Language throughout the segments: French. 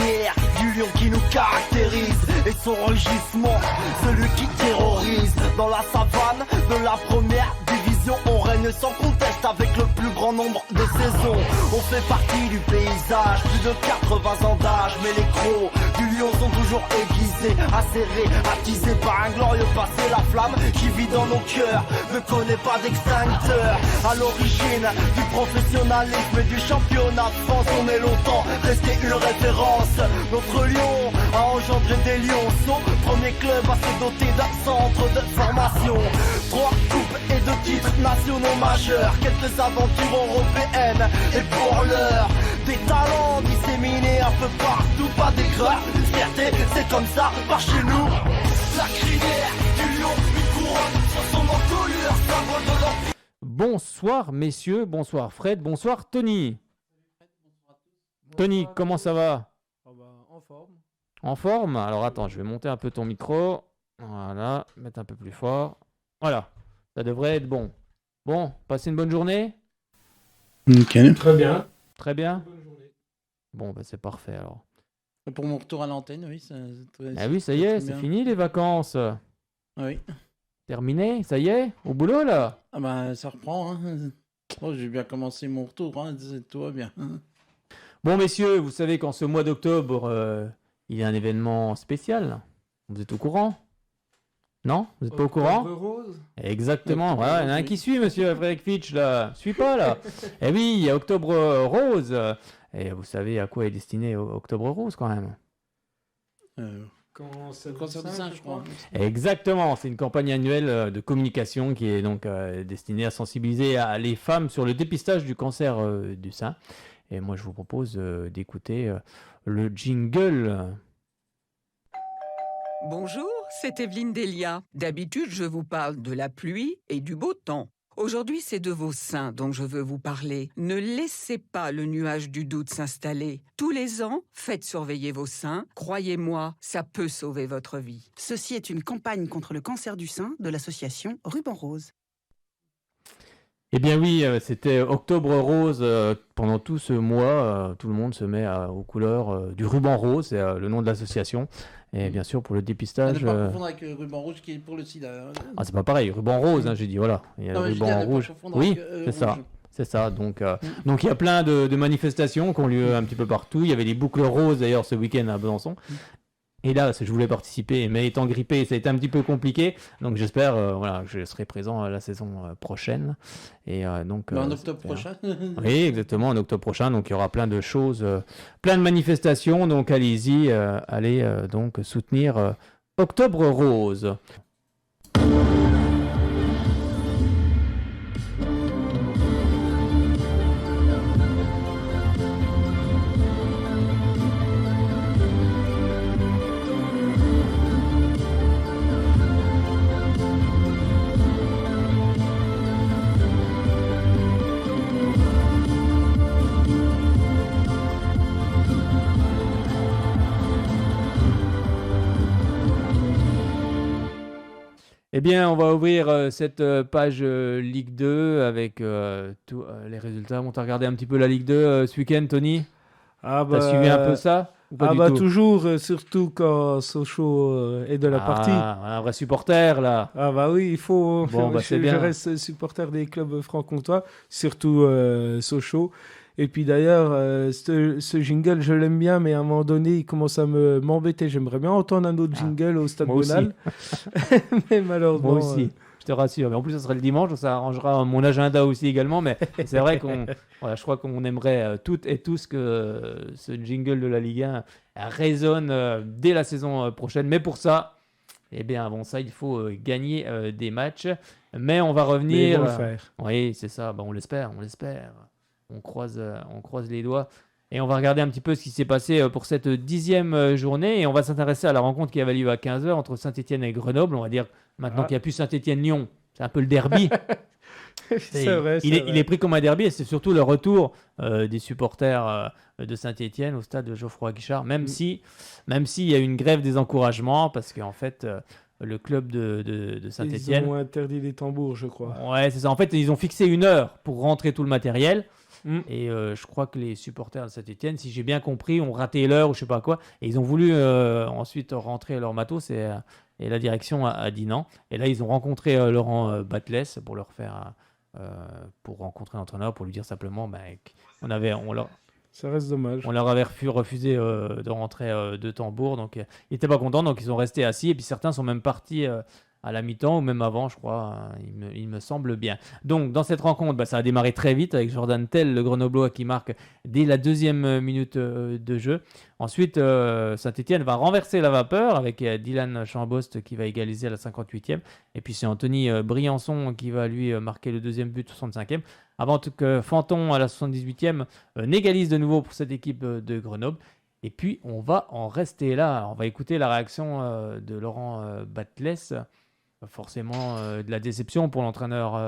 crinière du lion qui nous caractérise. Et son rugissement, celui qui terrorise. Dans la savane de la première division, on règne sans conteste avec le plus grand nombre de saisons. On fait partie du paysage, plus de 80 ans d'âge. Mais les crocs du lion sont toujours aiguisés, acérés, attisés par un glorieux passé. La flamme qui vit dans nos cœurs ne connaît pas d'extincteur. À l'origine du professionnalisme et du championnat de France, on est longtemps resté une référence. Notre lion a engendré des lionceaux, premier club à se doter d'un centre de formation. 3 coupes et 2 titres nationaux majeurs, quelques aventures européennes et pour l'heure des talents disséminés un peu partout, pas d'aigreur, une fierté, c'est comme ça, par chez nous. La crinière du lion, une couronne sur son encolure, symbole de l'empire. Bonsoir messieurs, bonsoir Fred, bonsoir Tony. Tony, comment ça va? En forme. En forme? Alors attends, je vais monter un peu ton micro. Voilà, mettre un peu plus fort. Voilà, ça devrait être bon. Bon, passez une bonne journée? Nickel. Très bien. Très bien? Bonne journée. Bon, bah c'est parfait alors. Pour mon retour à l'antenne, oui. Ah oui, ça y est, c'est fini les vacances. Oui. Terminé, ça y est? Au boulot là? Ah bah ça reprend. Hein. Oh, j'ai bien commencé mon retour, hein. Tout va bien. Bon messieurs, vous savez qu'en ce mois d'octobre, il y a un événement spécial. Vous êtes au courant? Non? Vous n'êtes pas au courant? Rose. Exactement, Octobre voilà, il y en a un Rose, qui oui. suit, monsieur Frédéric Fitch, là. Suis pas, là. Eh oui, il y a Octobre Rose. Et vous savez à quoi est destiné Octobre Rose, quand même? Cancer du sein, je crois. Exactement, c'est une campagne annuelle de communication qui est donc destinée à sensibiliser les femmes sur le dépistage du cancer du sein. Et moi, je vous propose d'écouter le jingle. Bonjour, c'est Evelyne Delia. D'habitude, je vous parle de la pluie et du beau temps. Aujourd'hui, c'est de vos seins dont je veux vous parler. Ne laissez pas le nuage du doute s'installer. Tous les ans, faites surveiller vos seins. Croyez-moi, ça peut sauver votre vie. Ceci est une campagne contre le cancer du sein de l'association Ruban Rose. Eh bien oui, c'était Octobre Rose. Pendant tout ce mois, tout le monde se met aux couleurs du ruban rose, c'est le nom de l'association. Et bien sûr, pour le À dépistage... ne pas confondre avec ruban rouge qui est pour le sida. Hein. Ah, c'est pas pareil, ruban rose, hein, j'ai dit, voilà. Il y a Non, le mais je dis à ruban ne pas rouge. confondre Oui, avec, c'est ça. rouge. C'est ça. Donc il y a plein de manifestations qui ont lieu un petit peu partout. Il y avait les boucles roses, d'ailleurs, ce week-end à Besançon. Et là, je voulais participer, mais étant grippé, ça a été un petit peu compliqué. Donc j'espère voilà, que je serai présent la saison prochaine. Et donc, En octobre prochain. Oui, exactement, en octobre prochain. Donc il y aura plein de choses, plein de manifestations. Donc allez-y, allez donc soutenir Octobre Rose. Eh bien, on va ouvrir cette page Ligue 2 avec tous les résultats. On t'a regardé un petit peu la Ligue 2 ce week-end, Tony? Ah T'as suivi un peu ça ou pas du tout? toujours, surtout quand Sochaux est de la partie. Un vrai supporter, là. Ah bah oui, il faut. Bon, bah, c'est bien. Je reste supporter des clubs franc-comtois, surtout Sochaux. Et puis d'ailleurs, ce jingle, je l'aime bien, mais à un moment donné, il commence à m'embêter. J'aimerais bien entendre un autre jingle au Stade moi aussi. Bonal. Mais malheureusement... Moi aussi, je te rassure. Mais en plus, ça sera le dimanche, donc ça arrangera mon agenda aussi également. Mais c'est vrai voilà, je crois qu'on aimerait toutes et tous que ce jingle de la Ligue 1 résonne dès la saison prochaine. Mais pour ça, eh bien, avant ça, il faut gagner des matchs. Mais on va Mais revenir... ils vont le faire. Oui, c'est ça. On l'espère, on l'espère. On croise les doigts. Et on va regarder un petit peu ce qui s'est passé pour cette 10e journée. Et on va s'intéresser à la rencontre qui avait lieu à 15h entre Saint-Etienne et Grenoble. On va dire maintenant qu'il n'y a plus Saint-Etienne-Lyon. C'est un peu le derby. C'est vrai, il est pris comme un derby. Et c'est surtout le retour des supporters de Saint-Etienne au stade de Geoffroy Guichard. Même s'il y a eu une grève des encouragements. Parce qu'en fait... le club de Saint-Etienne. Ils ont interdit les tambours, je crois. Ouais, c'est ça. En fait, ils ont fixé 1 heure pour rentrer tout le matériel. Et je crois que les supporters de Saint-Etienne, si j'ai bien compris, ont raté l'heure ou je sais pas quoi. Et ils ont voulu ensuite rentrer leur matos et la direction a dit non. Et là, ils ont rencontré Laurent Batles pour leur faire... pour rencontrer l'entraîneur, pour lui dire simplement Ça reste dommage. on leur avait refusé de rentrer de tambour, donc ils n'étaient pas contents, donc ils sont restés assis, et puis certains sont même partis à la mi-temps, ou même avant, je crois, il me semble bien. Donc dans cette rencontre, ça a démarré très vite, avec Jordan Tell, le Grenoblois, qui marque dès la 2e minute de jeu. Ensuite, Saint-Etienne va renverser la vapeur, avec Dylan Chambost qui va égaliser à la 58e, et puis c'est Anthony Briançon qui va lui marquer le 2e but, 65e, avant que Fanton, à la 78e, n'égalise de nouveau pour cette équipe de Grenoble. Et puis, on va en rester là. On va écouter la réaction de Laurent Batles. Forcément, de la déception pour l'entraîneur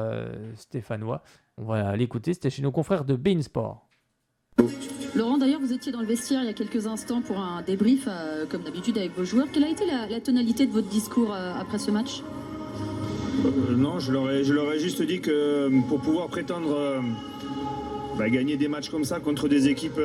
stéphanois. On va l'écouter. C'était chez nos confrères de beIN Sport. Laurent, d'ailleurs, vous étiez dans le vestiaire il y a quelques instants pour un débrief, comme d'habitude, avec vos joueurs. Quelle a été la tonalité de votre discours après ce match ? Non, je leur ai juste dit que pour pouvoir prétendre gagner des matchs comme ça contre des équipes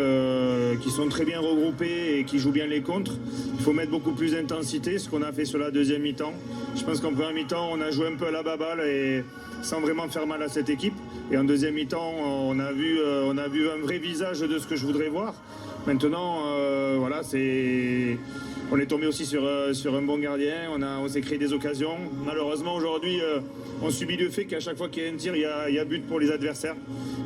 qui sont très bien regroupées et qui jouent bien les contres, il faut mettre beaucoup plus d'intensité, ce qu'on a fait sur la 2e mi-temps. Je pense qu'en première mi-temps, on a joué un peu à la baballe et sans vraiment faire mal à cette équipe. Et en 2e mi-temps, on a vu un vrai visage de ce que je voudrais voir. Maintenant, on est tombé aussi sur un bon gardien, on s'est créé des occasions. Malheureusement, aujourd'hui, on subit le fait qu'à chaque fois qu'il y a un tir, il y a but pour les adversaires.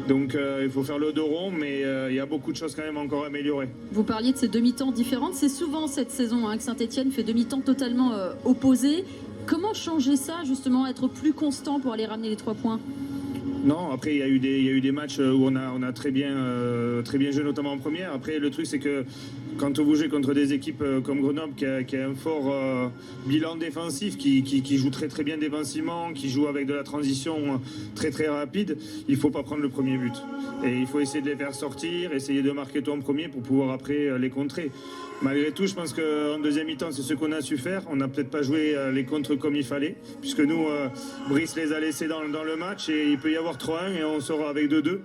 Donc il faut faire le dos rond, mais il y a beaucoup de choses quand même encore à améliorer. Vous parliez de ces demi-temps différentes. C'est souvent cette saison que Saint-Etienne fait demi-temps totalement opposés. Comment changer ça, justement, être plus constant pour aller ramener les 3 points ? Non, après il y a eu des matchs où on a très bien joué, notamment en première. Après le truc c'est que quand vous jouez contre des équipes comme Grenoble qui a un fort bilan défensif, qui joue très très bien défensivement, qui joue avec de la transition très très rapide, il faut pas prendre le premier but. Et il faut essayer de les faire sortir, essayer de marquer toi en premier pour pouvoir après les contrer. Malgré tout, je pense qu'en 2e mi-temps, c'est ce qu'on a su faire. On n'a peut-être pas joué les contres comme il fallait, puisque nous, Brice les a laissés dans le match et il peut y avoir 3-1 et on sort avec 2-2.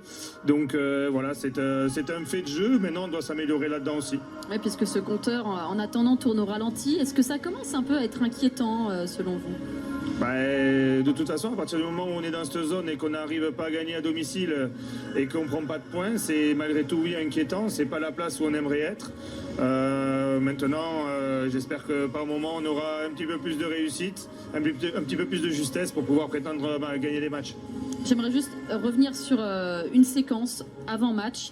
Donc voilà, c'est un fait de jeu. Maintenant, on doit s'améliorer là-dedans aussi. Oui, puisque ce compteur, en attendant, tourne au ralenti. Est-ce que ça commence un peu à être inquiétant, selon vous ? De toute façon, à partir du moment où on est dans cette zone et qu'on n'arrive pas à gagner à domicile et qu'on ne prend pas de points, c'est malgré tout inquiétant. C'est pas la place où on aimerait être. Maintenant, j'espère que par moment on aura un petit peu plus de réussite, un petit peu plus de justesse pour pouvoir prétendre gagner des matchs. J'aimerais juste revenir sur une séquence avant match.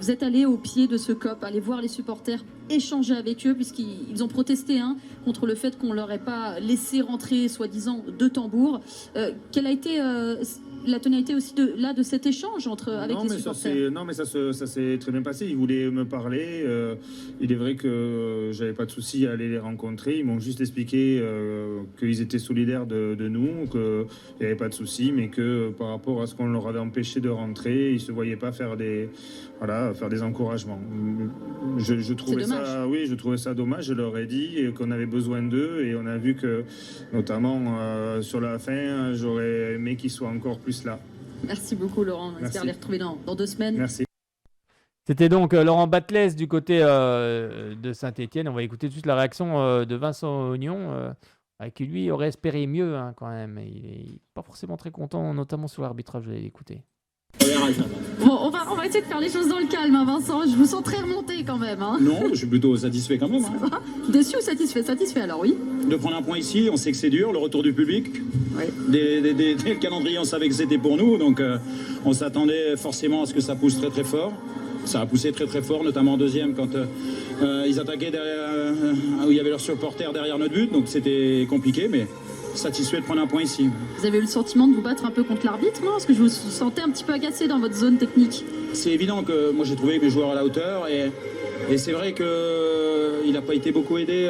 Vous êtes allé au pied de ce COP, aller voir les supporters, échanger avec eux, puisqu'ils ont protesté contre le fait qu'on leur ait pas laissé rentrer, soi-disant, de tambour. Quelle a été la tonalité aussi de cet échange avec les supporters? Non, mais ça s'est très bien passé. Ils voulaient me parler. Il est vrai que j'avais pas de souci à aller les rencontrer. Ils m'ont juste expliqué qu'ils étaient solidaires de nous, qu'il n'y avait pas de souci, mais que par rapport à ce qu'on leur avait empêché de rentrer, ils ne se voyaient pas faire des encouragements. Je trouvais ça dommage. Je leur ai dit qu'on avait besoin d'eux et on a vu que, notamment sur la fin, j'aurais aimé qu'ils soient encore plus là. Merci beaucoup, Laurent. On espère les retrouver dans 2 semaines. Merci. C'était donc Laurent Batles du côté de Saint-Etienne. On va écouter toute la réaction de Vincent Ognon, qui lui aurait espéré mieux quand même. Il n'est pas forcément très content, notamment sur l'arbitrage. Je vais l'écouter. Bon, on va essayer de faire les choses dans le calme, Vincent. Je vous sens très remonté quand même. Non, je suis plutôt satisfait quand même. Déçu ou satisfait? Satisfait alors, oui. De prendre un point ici, on sait que c'est dur, le retour du public. Oui. Dès le calendrier, on savait que c'était pour nous, donc on s'attendait forcément à ce que ça pousse très très fort. Ça a poussé très très fort, notamment en 2e quand ils attaquaient derrière, où il y avait leurs supporters derrière notre but, donc c'était compliqué, mais satisfait de prendre un point ici. Vous avez eu le sentiment de vous battre un peu contre l'arbitre, non? Parce que je vous sentais un petit peu agacé dans votre zone technique. C'est évident que moi j'ai trouvé mes joueurs à la hauteur et c'est vrai qu'il n'a pas été beaucoup aidé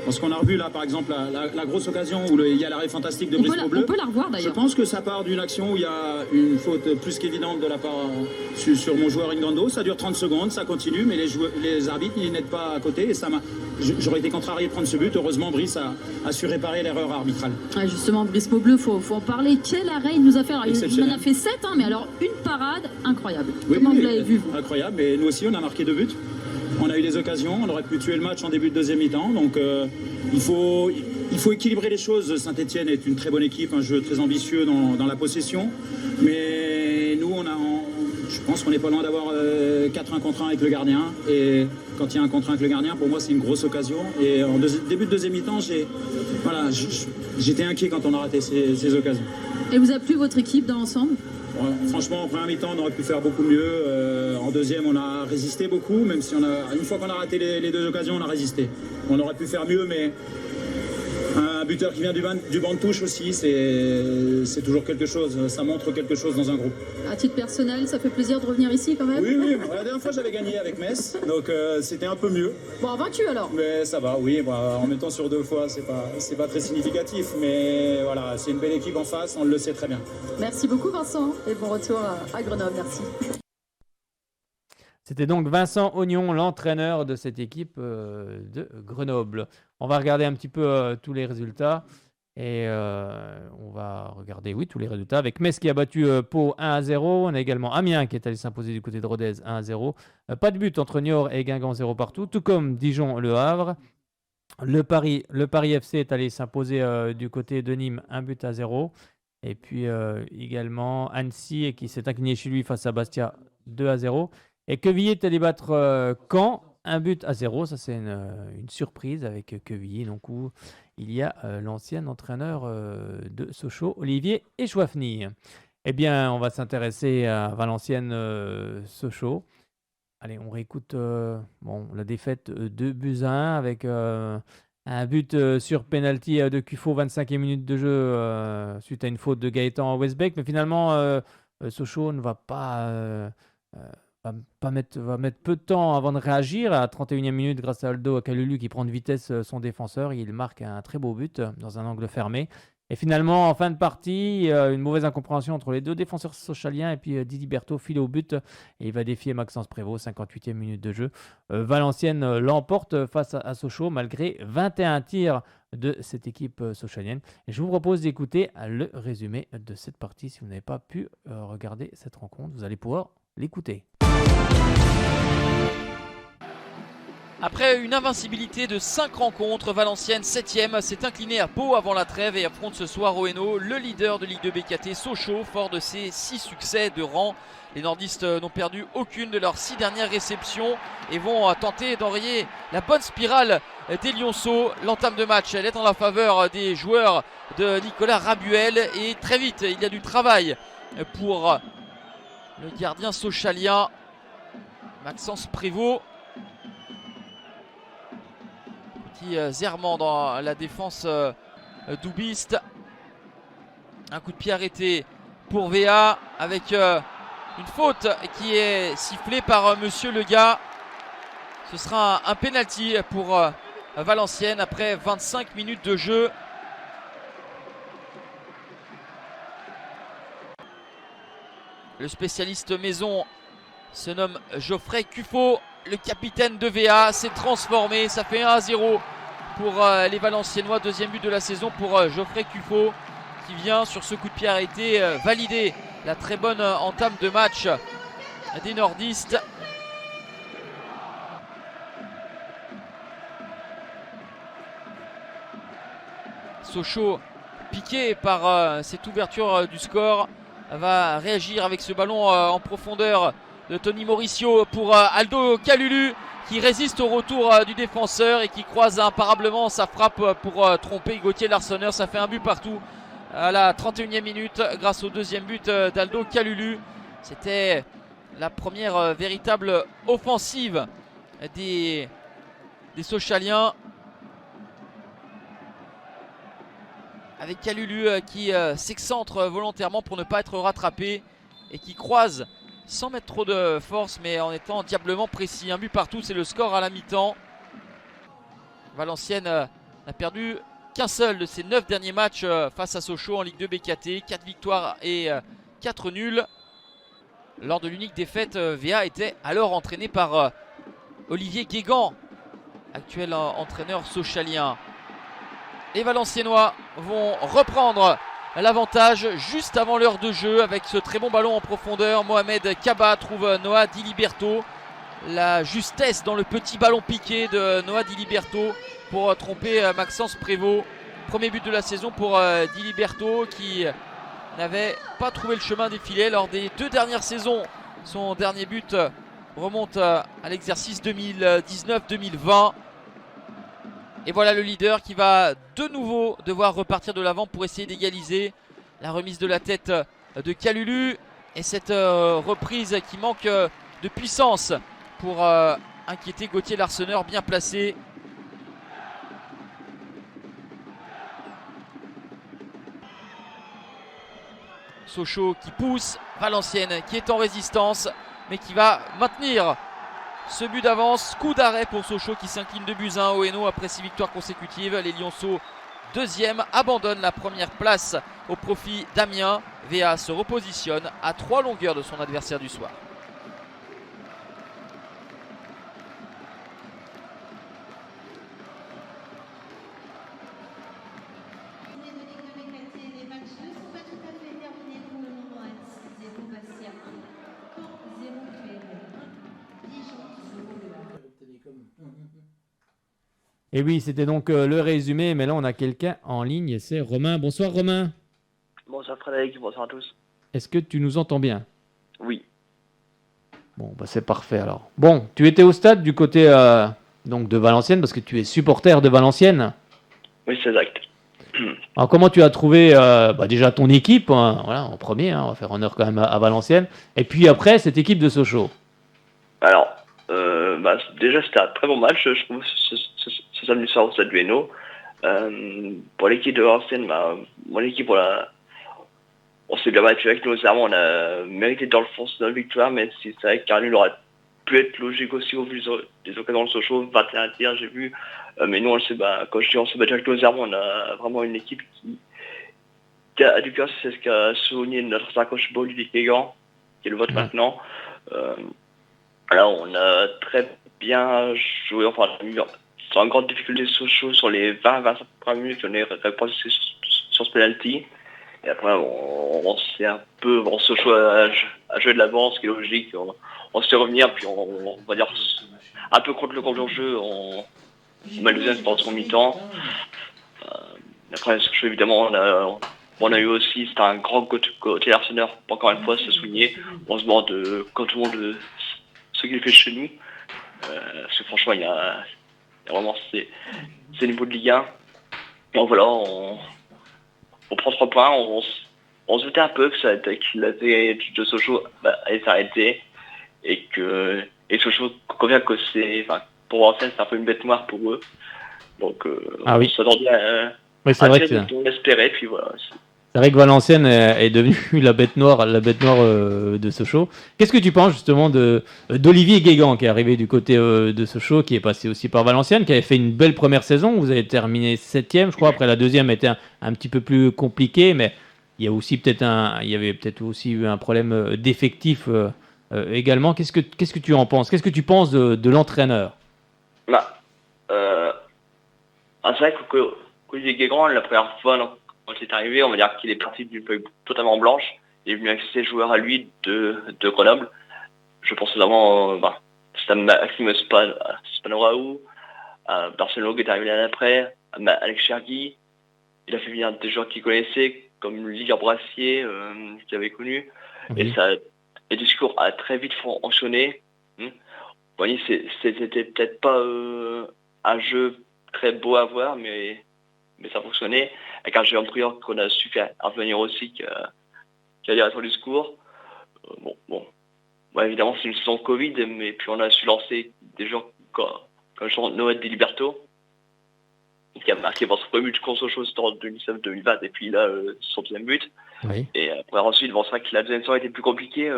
parce qu'on a revu là par exemple la grosse occasion où il y a l'arrêt fantastique de Brice Beaubleu. On peut la revoir d'ailleurs. Je pense que ça part d'une action où il y a une faute plus qu'évidente de la part sur mon joueur Ingando. Ça dure 30 secondes, ça continue, mais les arbitres ils n'aident pas à côté et j'aurais été contrarié de prendre ce but. Heureusement, Brice a su réparer l'erreur arbitrale. Ah, justement, Brice Maubleu, faut en parler. Quel arrêt il nous a fait. Alors, il en a fait 7, mais alors une parade incroyable. Comment vous l'avez vu, vous? Incroyable, et nous aussi on a marqué 2 buts. On a eu des occasions, on aurait pu tuer le match en début de deuxième mi-temps. Donc il faut équilibrer les choses. Saint-Etienne est une très bonne équipe, un jeu très ambitieux dans la possession. Mais nous, je pense qu'on n'est pas loin d'avoir 4-1 contre 1 avec le gardien. Et quand il y a un contre 1 avec le gardien, pour moi c'est une grosse occasion. Et en début de deuxième mi-temps, j'étais inquiet quand on a raté ces occasions. Et vous a plu votre équipe dans l'ensemble? Franchement, en première mi-temps, on aurait pu faire beaucoup mieux. En deuxième, on a résisté beaucoup, même si une fois qu'on a raté les 2 occasions, on a résisté. On aurait pu faire mieux, mais un buteur qui vient du banc de touche aussi, c'est toujours quelque chose. Ça montre quelque chose dans un groupe. À titre personnel, ça fait plaisir de revenir ici quand même? Oui. La dernière fois, j'avais gagné avec Metz, donc c'était un peu mieux. Bon, vaincu alors? Mais ça va, oui. En mettant sur 2 fois, c'est pas très significatif. Mais voilà, c'est une belle équipe en face, on le sait très bien. Merci beaucoup, Vincent, et bon retour à Grenoble. Merci. C'était donc Vincent Ognon, l'entraîneur de cette équipe de Grenoble. On va regarder un petit peu tous les résultats. Et on va regarder, tous les résultats. Avec Metz qui a battu Pau 1-0. On a également Amiens qui est allé s'imposer du côté de Rodez 1-0. Pas de but entre Niort et Guingamp 0 partout. Tout comme Dijon-Le Havre. Le Paris FC est allé s'imposer du côté de Nîmes 1-0. Et puis également Annecy qui s'est incliné chez lui face à Bastia 2-0. Et Quevilly est allé battre Caen 1-0. Ça, c'est une surprise avec Quevilly, donc où il y a l'ancien entraîneur de Sochaux, Olivier Echouafny. Eh bien, on va s'intéresser à Valenciennes-Sochaux. Allez, on réécoute la défaite de Buzyn avec un but sur penalty de Cuffaut, 25e minute de jeu suite à une faute de Gaëtan Westbeck. Mais finalement, Sochaux ne va pas... va mettre peu de temps avant de réagir. À la 31e minute, grâce à Aldo Kalulu qui prend de vitesse son défenseur, il marque un très beau but dans un angle fermé. Et finalement, en fin de partie, une mauvaise incompréhension entre les 2 défenseurs sochaliens et puis Didi Berthaud file au but et il va défier Maxence Prévost, 58e minute de jeu. Valenciennes l'emporte face à Sochaux malgré 21 tirs de cette équipe sochalienne. Et je vous propose d'écouter le résumé de cette partie. Si vous n'avez pas pu regarder cette rencontre, vous allez pouvoir l'écouter. Après une invincibilité de 5 rencontres, Valenciennes 7e s'est incliné à Pau avant la trêve et affronte ce soir au Hainaut le leader de Ligue 2 BKT, Sochaux, fort de ses 6 succès de rang. Les nordistes n'ont perdu aucune de leurs 6 dernières réceptions et vont tenter d'enrayer la bonne spirale des Lionceaux. L'entame de match, elle est en la faveur des joueurs de Nicolas Rabuel et très vite, il y a du travail pour le gardien sochalien Maxence Prévost. Petit zèrement dans la défense doubiste. Un coup de pied arrêté pour VA avec une faute qui est sifflée par Monsieur Lega. Ce sera un penalty pour Valenciennes après 25 minutes de jeu. Le spécialiste maison se nomme Geoffrey Cuffaut. Le capitaine de VA s'est transformé. Ça fait 1-0 pour les Valenciennois. Deuxième but de la saison pour Geoffrey Cuffaut qui vient sur ce coup de pied arrêté valider la très bonne entame de match des nordistes. Sochaux, piqué par cette ouverture du score, va réagir avec ce ballon en profondeur de Tony Mauricio pour Aldo Kalulu qui résiste au retour du défenseur et qui croise imparablement sa frappe pour tromper Gauthier Larsonneur. Ça fait un but partout à la 31e minute grâce au deuxième but d'Aldo Kalulu. C'était la première véritable offensive des Sochaliens, avec Kalulu qui s'excentre volontairement pour ne pas être rattrapé et qui croise sans mettre trop de force mais en étant diablement précis. Un but partout, c'est le score à la mi-temps. Valenciennes n'a perdu qu'un seul de ses 9 derniers matchs face à Sochaux en Ligue 2 BKT. 4 victoires et 4 nuls. Lors de l'unique défaite, VA était alors entraîné par Olivier Guégan, actuel entraîneur socialien. Les Valenciennois vont reprendre l'avantage juste avant l'heure de jeu avec ce très bon ballon en profondeur. Mohamed Kaba trouve Noah Diliberto. La justesse dans le petit ballon piqué de Noah Diliberto pour tromper Maxence Prévost. Premier but de la saison pour Diliberto qui n'avait pas trouvé le chemin des filets lors des 2 dernières saisons. Son dernier but remonte à l'exercice 2019-2020. Et voilà le leader qui va de nouveau devoir repartir de l'avant pour essayer d'égaliser. La remise de la tête de Kalulu et cette reprise qui manque de puissance pour inquiéter Gauthier Larseneur, bien placé. Sochaux qui pousse, Valenciennes qui est en résistance mais qui va maintenir ce but d'avance. Coup d'arrêt pour Sochaux qui s'incline 2-1 au Hainaut après 6 victoires consécutives. Les Lionceaux, deuxième, abandonnent la première place au profit d'Amiens. VA se repositionne à 3 longueurs de son adversaire du soir. Et oui, c'était donc le résumé, mais là on a quelqu'un en ligne, c'est Romain. Bonsoir Romain. Bonsoir Frédéric, bonsoir à tous. Est-ce que tu nous entends bien? Oui. Bon, bah c'est parfait alors. Bon, tu étais au stade du côté donc de Valenciennes, parce que tu es supporter de Valenciennes. Oui, c'est exact. Alors comment tu as trouvé déjà ton équipe, hein, voilà, en premier, hein, on va faire honneur quand même à Valenciennes, et puis après cette équipe de Sochaux? Alors, déjà c'était un très bon match, je trouve, ce samedi soir au stade du Hainaut. Pour l'équipe de Valenciennes, mon équipe, on s'est bien battu avec nous, on a mérité dans le fond notre victoire, mais si c'est vrai qu'un nul aurait pu être logique aussi au vu des occasions de Sochaux, 21 tirs j'ai vu, mais nous quand je dis on s'est battu avec nos armes, on a vraiment une équipe qui a du cœur, c'est ce qu'a souligné notre sacoche beau Olivier Kégan, qui est le vote maintenant. Là on a très bien joué, enfin on a mis sans grande difficulté Sochaux sur les 20-25 premières minutes, on est répondu sur ce penalty. Et après, on s'est un peu, Sochaux à jouer de l'avance, ce qui est logique. On s'est revenir, puis on va dire un peu contre le cours du jeu. On met le deuxième pendant son mi-temps. Après, Sochaux, évidemment, on a eu aussi, c'était un grand côté Larseneur, encore une fois, c'est souligné. On se demande quand tout le monde ce qu'il fait chez nous. Parce que franchement, il y a vraiment ces niveaux de Ligue 1. Donc voilà, on prend 3 points, on se doutait un peu que la série de Sochaux allait s'arrêter et Sochaux convient que pour Valenciennes, c'est un peu une bête noire pour eux. Donc on s'attendait à on espérait, puis voilà. C'est vrai que Valenciennes est devenue la bête noire de Sochaux. Qu'est-ce que tu penses justement d'Olivier Guégan qui est arrivé du côté de Sochaux, qui est passé aussi par Valenciennes, qui avait fait une belle première saison? Vous avez terminé 7e, je crois. Après la deuxième était un petit peu plus compliquée, mais il y avait peut-être aussi eu un problème d'effectif également. Qu'est-ce que tu en penses? Qu'est-ce que tu penses de l'entraîneur? C'est vrai qu'Olivier Guégan, la première fois quand il est arrivé, on va dire qu'il est parti d'une feuille totalement blanche. Il est venu avec ses joueurs à lui de Grenoble. Je pense notamment à Maxime Spanoraou, à Barcelone qui est arrivé l'année après, à Alex Chergui. Il a fait venir des joueurs qu'il connaissait, comme Ligue Brassier, qu'il avait connu. Et le discours a très vite fonctionné. Vous voyez, c'était peut-être pas un jeu très beau à voir, mais ça fonctionnait. Avec un Jérôme Prieur qu'on a su faire revenir aussi, qui a lié à son discours. Évidemment, c'est une saison Covid, mais puis on a su lancer des gens comme Noah Diliberto, qui a marqué son premier but contre Sochaux en 2019-2020, et puis là, son deuxième but. Oui. Et après, ensuite, c'est vrai que la deuxième saison était plus compliquée,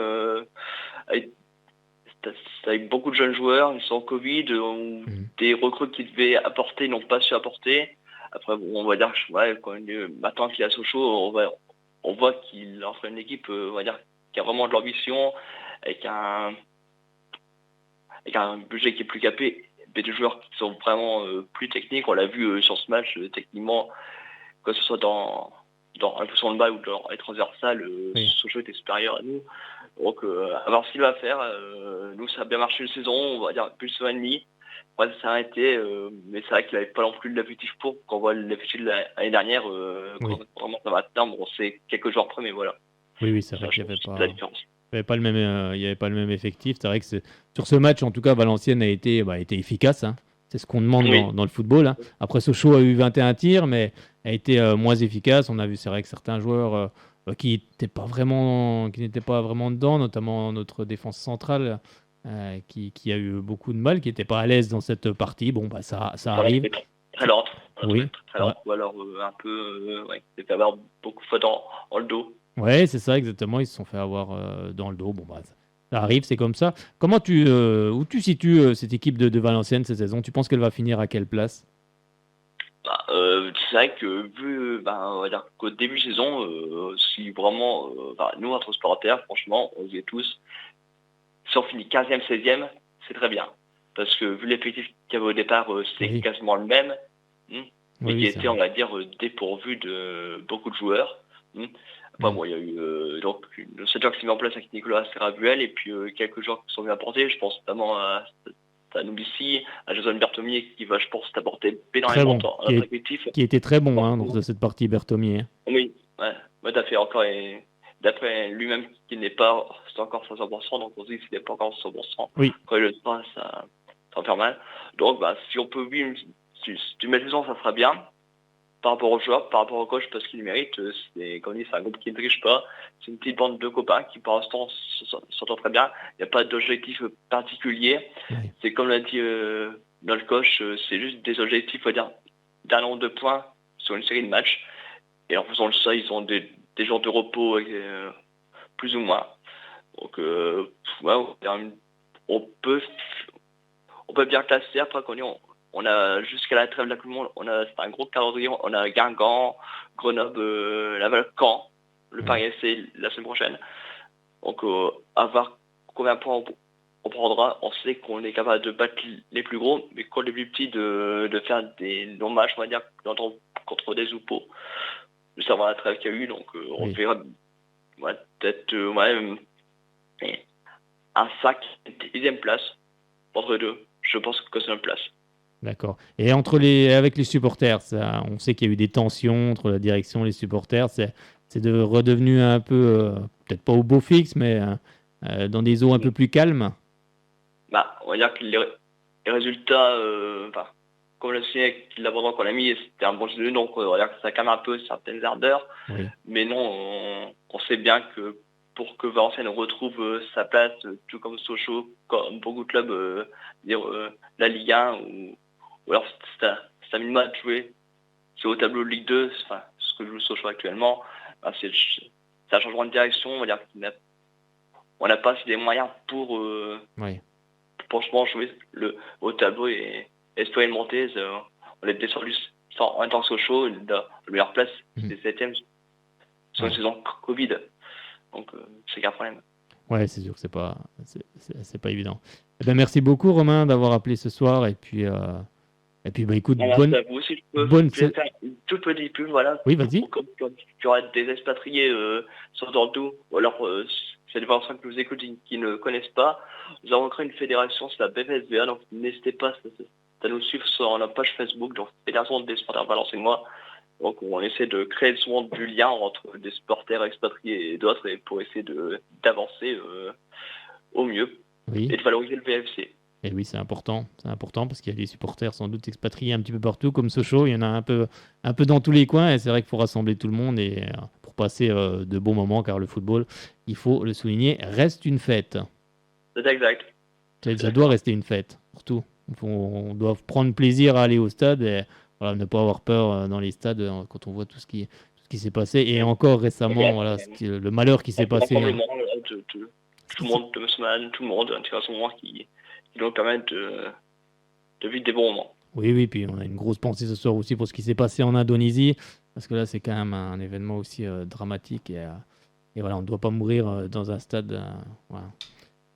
avec beaucoup de jeunes joueurs, une saison Covid, des recrues qui devaient apporter n'ont pas su apporter. Après, on va dire, maintenant qu'il est à Sochaux, on voit qu'il offre une équipe, on va dire, qui a vraiment de l'ambition, avec un budget qui est plus capé, des joueurs qui sont vraiment plus techniques. On l'a vu sur ce match, techniquement, que ce soit dans un peu sur le bas ou dans les transversales, Sochaux était supérieur à nous. Donc, à voir ce qu'il va faire. Nous, ça a bien marché une saison, on va dire plus de 1 an et demi. Ouais, ça s'est arrêté, mais c'est vrai qu'il n'avait pas non plus l'effectif pour. Quand on voit l'effectif de l'année dernière, contrairement à maintenant, bon, c'est quelques joueurs près, mais voilà. Oui, c'est vrai qu'il n'y avait C'est pas. la différence. Il n'y avait pas le même effectif. C'est vrai que sur ce match, en tout cas, Valenciennes a été efficace. Hein. C'est ce qu'on demande dans le football. Hein. Après, Sochaux a eu 21 tirs, mais a été moins efficace. On a vu, c'est vrai, que certains joueurs qui n'étaient pas vraiment dedans, notamment notre défense centrale qui a eu beaucoup de mal, qui n'était pas à l'aise dans cette partie. Bon, ça arrive. Très lente. Oui. Très lente. Ou alors un peu, il peut avoir beaucoup de fois dans le dos. Ouais, c'est ça, exactement. Ils se sont fait avoir dans le dos. Bon, ça arrive, c'est comme ça. Comment où tu situes cette équipe de Valenciennes cette saison? Tu penses qu'elle va finir à quelle place? C'est vrai que vu, on va dire qu'au début de saison, si vraiment, nous, entre supporters, franchement, on disait tous, si on finit 15e, 16e, c'est très bien. Parce que vu l'effectif qu'il y avait au départ, c'est quasiment le même, mais qui était, on va dire, dépourvu de beaucoup de joueurs. Après, bon, il y a eu donc le secteur qui s'est mis en place avec Nicolas Serrabuel et puis quelques joueurs qui sont venus apporter. Je pense notamment à Noubissi, à Jason Berthomier qui va, je pense, apporter énormément dans notre effectif. Qui était très bon dans cette partie, Berthomier. Oui, tout à fait. Encore, et d'après lui-même, qui n'est pas encore 100%, donc on se dit qu'il n'est pas encore 100%. Oui. Quand il le sera, ça va faire mal. Donc, si on peut vivre, si tu mets le saison, ça sera bien. Par rapport aux joueurs, par rapport au coach, parce qu'il mérite, comme on dit, c'est un groupe qui ne triche pas. C'est une petite bande de copains qui, pour l'instant, s'entendent très bien. Il n'y a pas d'objectif particulier. Oui. C'est comme l'a dit notre coach, c'est juste des objectifs, on va dire, d'un nombre de points sur une série de matchs. Et en faisant ça, ils ont des jours de repos plus ou moins. Donc, on peut bien classer. Après, on a jusqu'à la trêve de la Coupe du Monde, c'est un gros calendrier. On a Guingamp, Grenoble, Laval, Caen, le Paris FC la semaine prochaine. Donc, à voir combien de points on prendra. On sait qu'on est capable de battre les plus gros, mais quand les plus petits, de faire des longs matchs, on va dire, contre des Oupo. Juste avant la trêve qu'il y a eu, donc on verra peut-être un sac, 10e place, entre deux. Je pense que c'est une place. D'accord. Et avec les supporters, on sait qu'il y a eu des tensions entre la direction et les supporters. C'est redevenu un peu, peut-être pas au beau fixe, mais dans des eaux un peu plus calmes. On va dire que les résultats, comme le signe avec l'abandon qu'on a mis, c'était un bon jeu, donc on va dire que ça calme un peu certaines ardeurs. Oui. Mais non, on sait bien que pour que Valenciennes retrouve sa place, tout comme Sochaux, comme beaucoup de clubs, la Ligue 1 ou alors c'est à minima de jouer. C'est au tableau de Ligue 2, ce que joue Sochaux actuellement. C'est un changement de direction. On va dire qu'on n'a pas assez des moyens pour franchement jouer au tableau et espérer une montée. On est descendu en tant que Sochaux, la meilleure place, c'est 7e sur une saison Covid. Donc c'est un problème. Ouais, c'est sûr que c'est pas évident. Eh bien, merci beaucoup Romain d'avoir appelé ce soir et puis écoute, bonne. Vous aussi, je peux faire une toute petite pub, voilà. Oui, vas-y. Quand il y aura des expatriés sur Bordeaux, ou alors c'est des personnes que vous écoutez qui ne connaissent pas, nous avons créé une fédération, c'est la BFSVA, donc n'hésitez pas à nous suivre sur notre page Facebook, donc Fédération des supporters valenciennois. Donc on essaie de créer souvent du lien entre des supporters expatriés et d'autres, et pour essayer d'avancer au mieux et de valoriser le VFC. Et oui, c'est important parce qu'il y a des supporters sans doute expatriés un petit peu partout, comme Sochaux, il y en a un peu dans tous les coins, et c'est vrai qu'il faut rassembler tout le monde et pour passer de bons moments, car le football, il faut le souligner, reste une fête. C'est exact. Ça doit rester une fête, surtout. On doit prendre plaisir à aller au stade et ne pas avoir peur dans les stades quand on voit tout ce qui s'est passé. Et encore récemment, le malheur qui s'est passé. Tout le monde, tout le monde, à ce moment qui nous permettent de vivre des bons moments. Oui, puis on a une grosse pensée ce soir aussi pour ce qui s'est passé en Indonésie, parce que là c'est quand même un événement aussi dramatique et voilà, on ne doit pas mourir dans un stade. Voilà.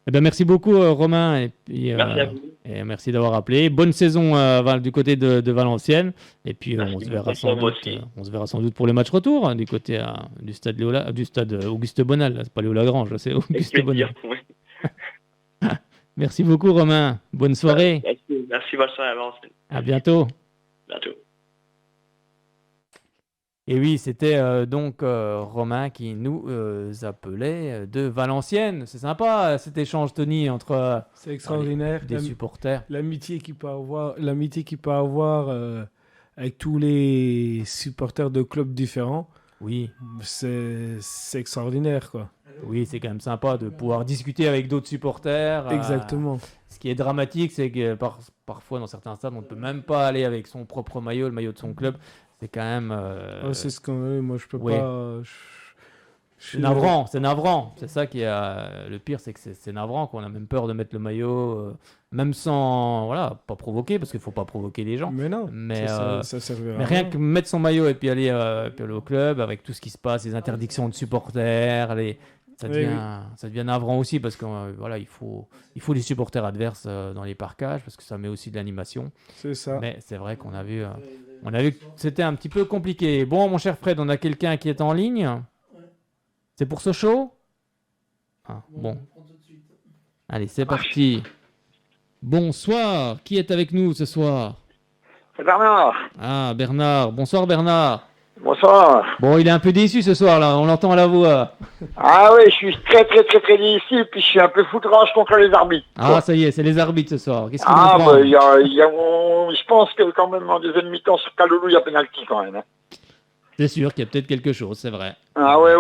Eh ben, merci beaucoup, Romain. Et puis, Merci à vous. et merci d'avoir appelé. Bonne saison du côté de Valenciennes. Et puis, Merci on se beaucoup, verra moi sans doute. aussi. On se verra sans doute pour les matchs retour du côté du stade du stade Auguste Bonal. Là, c'est pas Léo Lagrange, là, c'est Auguste Avec Bonal. plaisir, oui. Merci beaucoup, Romain. Bonne soirée. Merci, bonne soirée à Valenciennes. À bientôt. Bientôt. Et oui, c'était donc Romain qui nous appelait de Valenciennes. C'est sympa cet échange, Tony, entre C'est extraordinaire. des supporters. L'amitié qu'il peut avoir avec tous les supporters de clubs différents. Oui. C'est extraordinaire, quoi. Oui, c'est quand même sympa de pouvoir discuter avec d'autres supporters. Exactement. Ce qui est dramatique, c'est que parfois, dans certains stades, on ne peut même pas aller avec son propre maillot, le maillot de son club. C'est quand même... c'est ce qu'on... Moi, je peux oui. pas... C'est navrant, c'est navrant. C'est ça qui est le pire, c'est que c'est navrant, qu'on a même peur de mettre le maillot, même sans, voilà, pas provoquer, parce qu'il faut pas provoquer les gens. Mais non, ça servira mais rien que mettre son maillot et puis aller au club, avec tout ce qui se passe, les interdictions de supporters, ça devient navrant aussi, parce que voilà, il faut les supporters adverses dans les parkages, parce que ça met aussi de l'animation. C'est ça. Mais c'est vrai qu'on a vu que c'était un petit peu compliqué. Bon, mon cher Fred, on a quelqu'un qui est en ligne. C'est pour Sochaux ? Bon. Allez, c'est parti. Bonsoir. Qui est avec nous ce soir ? C'est Bernard. Ah, Bernard. Bonsoir, Bernard. Bonsoir. Bon, il est un peu déçu ce soir, là. On l'entend à la voix. Ah oui, je suis très déçu, puis je suis un peu foutrage contre les arbitres. Ah, ça y est, c'est les arbitres ce soir. Qu'est-ce qu'ils Ah, nous bah, prennent je pense que quand même en deuxième mi-temps sur Kaloulou, il y a pénalty quand même. Hein. C'est sûr qu'il y a peut-être quelque chose, c'est vrai. Ah ouais.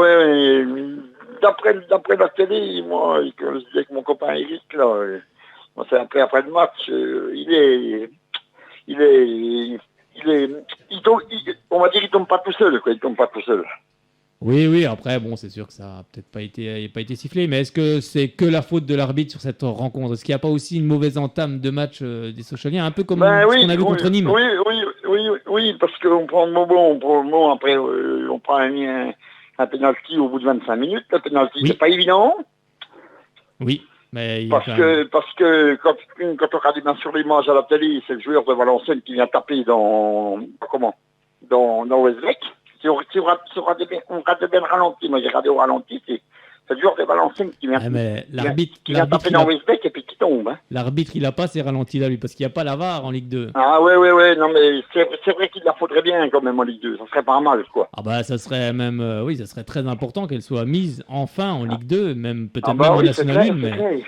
D'après la télé, moi, que je disais avec mon copain Eric, là, c'est après le match, on va dire il tombe pas tout seul, quoi. Il tombe pas tout seul. Oui, après, bon, c'est sûr que ça n'a peut-être pas été sifflé, mais est-ce que c'est que la faute de l'arbitre sur cette rencontre ? Est-ce qu'il n'y a pas aussi une mauvaise entame de match des Sochaliens, un peu comme ce qu'on a vu contre Nîmes ? Oui, parce qu'on prend le moment, après, on prend un pénalty au bout de 25 minutes. Le pénalty, c'est pas évident. Oui, mais parce que quand on regarde bien sur l'image à la télé, c'est le joueur de Valenciennes qui vient taper dans Westbeck. Si on regarde bien le ralenti, moi j'ai regardé au ralenti, c'est le joueur de Valenciennes qui vient, qui vient taper dans Westbeck et puis qui tombe. Hein. L'arbitre, il n'a pas ces ralentis là, lui, parce qu'il n'y a pas la VAR en Ligue 2. Ah ouais, non mais c'est vrai qu'il la faudrait bien quand même en Ligue 2, ça serait pas mal, quoi. Ah bah ça serait même, ça serait très important qu'elle soit mise enfin en Ligue 2, même peut-être même en National 1, mais...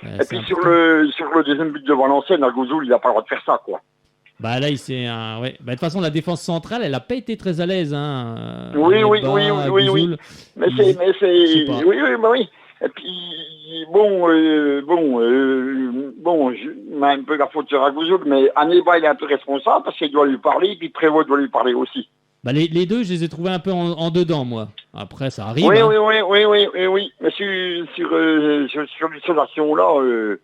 Et puis sur le deuxième but de Valenciennes, Agouzoul, il n'a pas le droit de faire ça, quoi. Bah là, de toute façon, la défense centrale, elle n'a pas été très à l'aise. Hein. Oui. Mais c'est... Oui. Et puis, je mets un peu la faute sur Agouzoul, mais Aneba, il est un peu responsable parce qu'il doit lui parler, et puis Prévost doit lui parler aussi. Bah les deux, je les ai trouvés un peu en dedans, moi. Après, ça arrive. Oui. Mais sur l'isolation-là,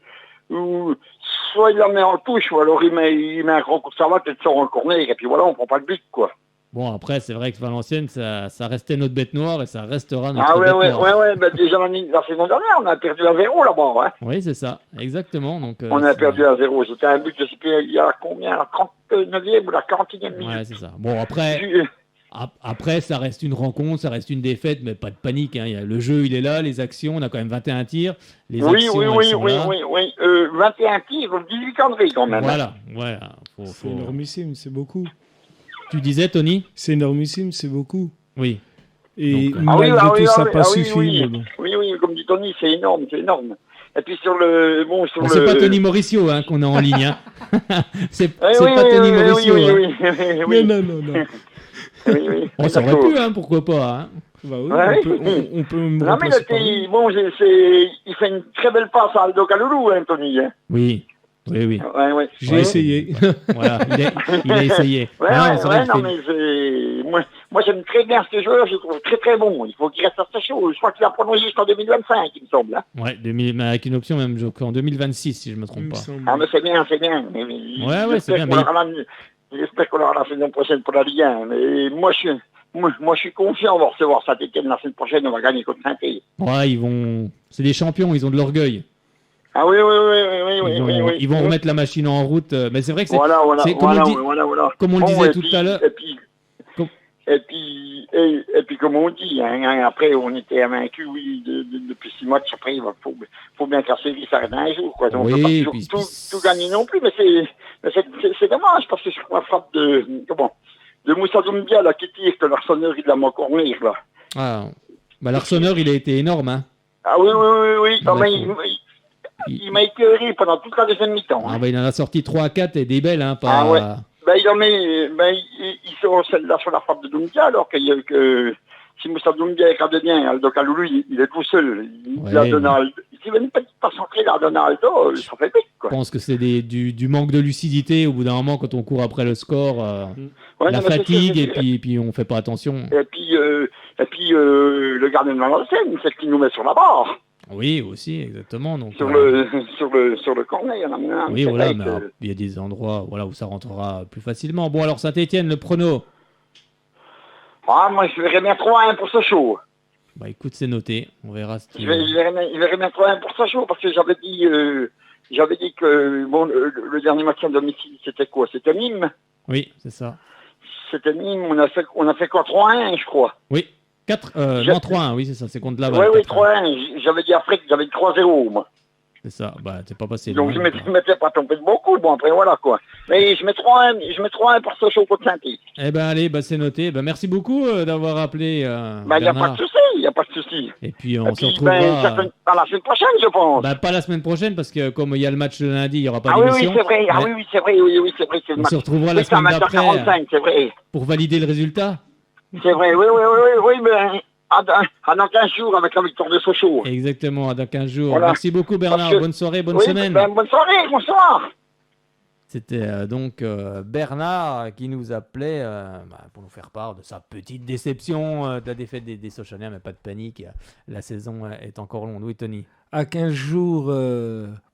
soit il la met en touche, ou alors il met un grand coup de savate et il sort en corner, et puis voilà, on prend pas le but, quoi. Bon, après, c'est vrai que Valenciennes, ça restait notre bête noire et ça restera notre bête noire. Ouais, déjà la saison dernière, on a perdu 1-0 là-bas, hein. Oui, c'est ça, exactement. Donc, on a perdu 1-0, c'était un but, je sais plus, il y a combien, la 39e ou la 40e minute. Ouais, c'est ça. Bon, après, ça reste une rencontre, ça reste une défaite, mais pas de panique. Hein. Le jeu, il est là, les actions, on a quand même 21 tirs. Les actions, elles sont là. 21 tirs, 18 conneries quand même. Voilà. C'est énormissime, c'est beaucoup. Tu disais, Tony ? C'est énormissime, c'est beaucoup. Oui. Et malgré tout, ça n'a pas suffi. Oui. Mais bon. Oui, comme dit Tony, c'est énorme. Et puis sur le... c'est pas Tony Mauricio qu'on a en ligne. Hein. c'est pas Tony Mauricio. Oui. Non. Oui. On s'aurait pu, pourquoi pas. Hein. Bah oui, on peut me non, mais il fait une très belle passe à Aldo Kaloulou, hein, Tony. Hein. Oui. Ouais. J'ai essayé. Voilà, il a essayé. Moi j'aime très bien ce joueur, je le trouve très très bon. Il faut qu'il reste assez chaud. Je crois qu'il a prolongé jusqu'en 2025, il me semble. Hein. Ouais, avec une option même jusqu'en 2026, si je ne me trompe pas. Ah, mais c'est bien. C'est bien. J'espère qu'on aura la saison prochaine pour la Ligue 1. Mais moi je suis confiant, on va recevoir Saint-Étienne la semaine prochaine, on va gagner contre Saint-Étienne. Ouais, c'est des champions, ils ont de l'orgueil. Ah oui, oui. Ils vont remettre la machine en route. Mais c'est vrai que c'est, Voilà. comme on le disait tout à l'heure. Et puis, comme on dit, après, on était vaincu, oui, depuis 6 matchs. Après, il faut bien que la série s'arrête un jour, quoi. Donc, oui, on peut pas tout gagner non plus, mais c'est dommage, parce que je crois la frappe de Moussa Doumbia, là, qui tire, que l'Arseneur, il l'a mis encore venir, là. Ah, bah, l'Arseneur, il a été énorme, hein. Ah oui. Il m'a écœuré pendant toute la deuxième mi-temps. Ah, bah, il en a sorti 3 à 4 et des belles, hein, pas... Ah ouais. Il sort celle-là sur la frappe de Doumbia, alors que si Moussa Doumbia est gardien, Aldo Kaloulou, il est tout seul. Il a donné s'il veut pas centrer, il a donné Aldo, ça fait vite, quoi. Je pense que c'est du manque de lucidité. Au bout d'un moment, quand on court après le score, la fatigue, et puis on fait pas attention. Et puis le gardien de Valenciennes, c'est ce qui nous met sur la barre. Oui, aussi, exactement. Donc, sur le corner, il y en a un. Oui, voilà, mais il y a des endroits où ça rentrera plus facilement. Bon, alors Saint-Etienne, le prono. Ah, moi, je verrais bien 3-1 pour ce show. Bah écoute, c'est noté. On verra ce qui... Je verrais bien 3-1 pour ce show, parce que j'avais dit que bon, le dernier match à domicile, c'était quoi? C'était Nîmes. Oui, c'est ça. C'était Nîmes, on a fait quoi? 3-1, je crois. Oui. 3-1, oui, c'est ça, c'est contre Laval. Oui, 3-1. J'avais dit après que j'avais 3-0, moi. C'est ça, bah, t'es pas passé. Donc, je m'étais pas trompé de beaucoup, bon, après, voilà, quoi. Mais je mets 3-1 pour ce show contre Saint-Étienne. Eh ben, allez, bah, c'est noté. Bah, merci beaucoup d'avoir appelé. Il n'y a pas de souci, Et puis, on se retrouvera. À la semaine prochaine, je pense. Bah, pas la semaine prochaine, parce que comme il y a le match le lundi, il n'y aura pas d'émission. d'émission. Oui, c'est vrai. Mais... oui, c'est vrai. On se retrouvera la semaine d'après. 45, c'est vrai. Pour valider le résultat. C'est vrai, oui, mais... dans 15 jours avec la victoire de Sochaux. Exactement, dans 15 jours. Voilà. Merci beaucoup Bernard, bonne soirée, bonne semaine. Bonne soirée, bonsoir. C'était donc Bernard qui nous appelait pour nous faire part de sa petite déception de la défaite des Sochaliens, mais pas de panique, la saison est encore longue. Oui, Tony. À 15 jours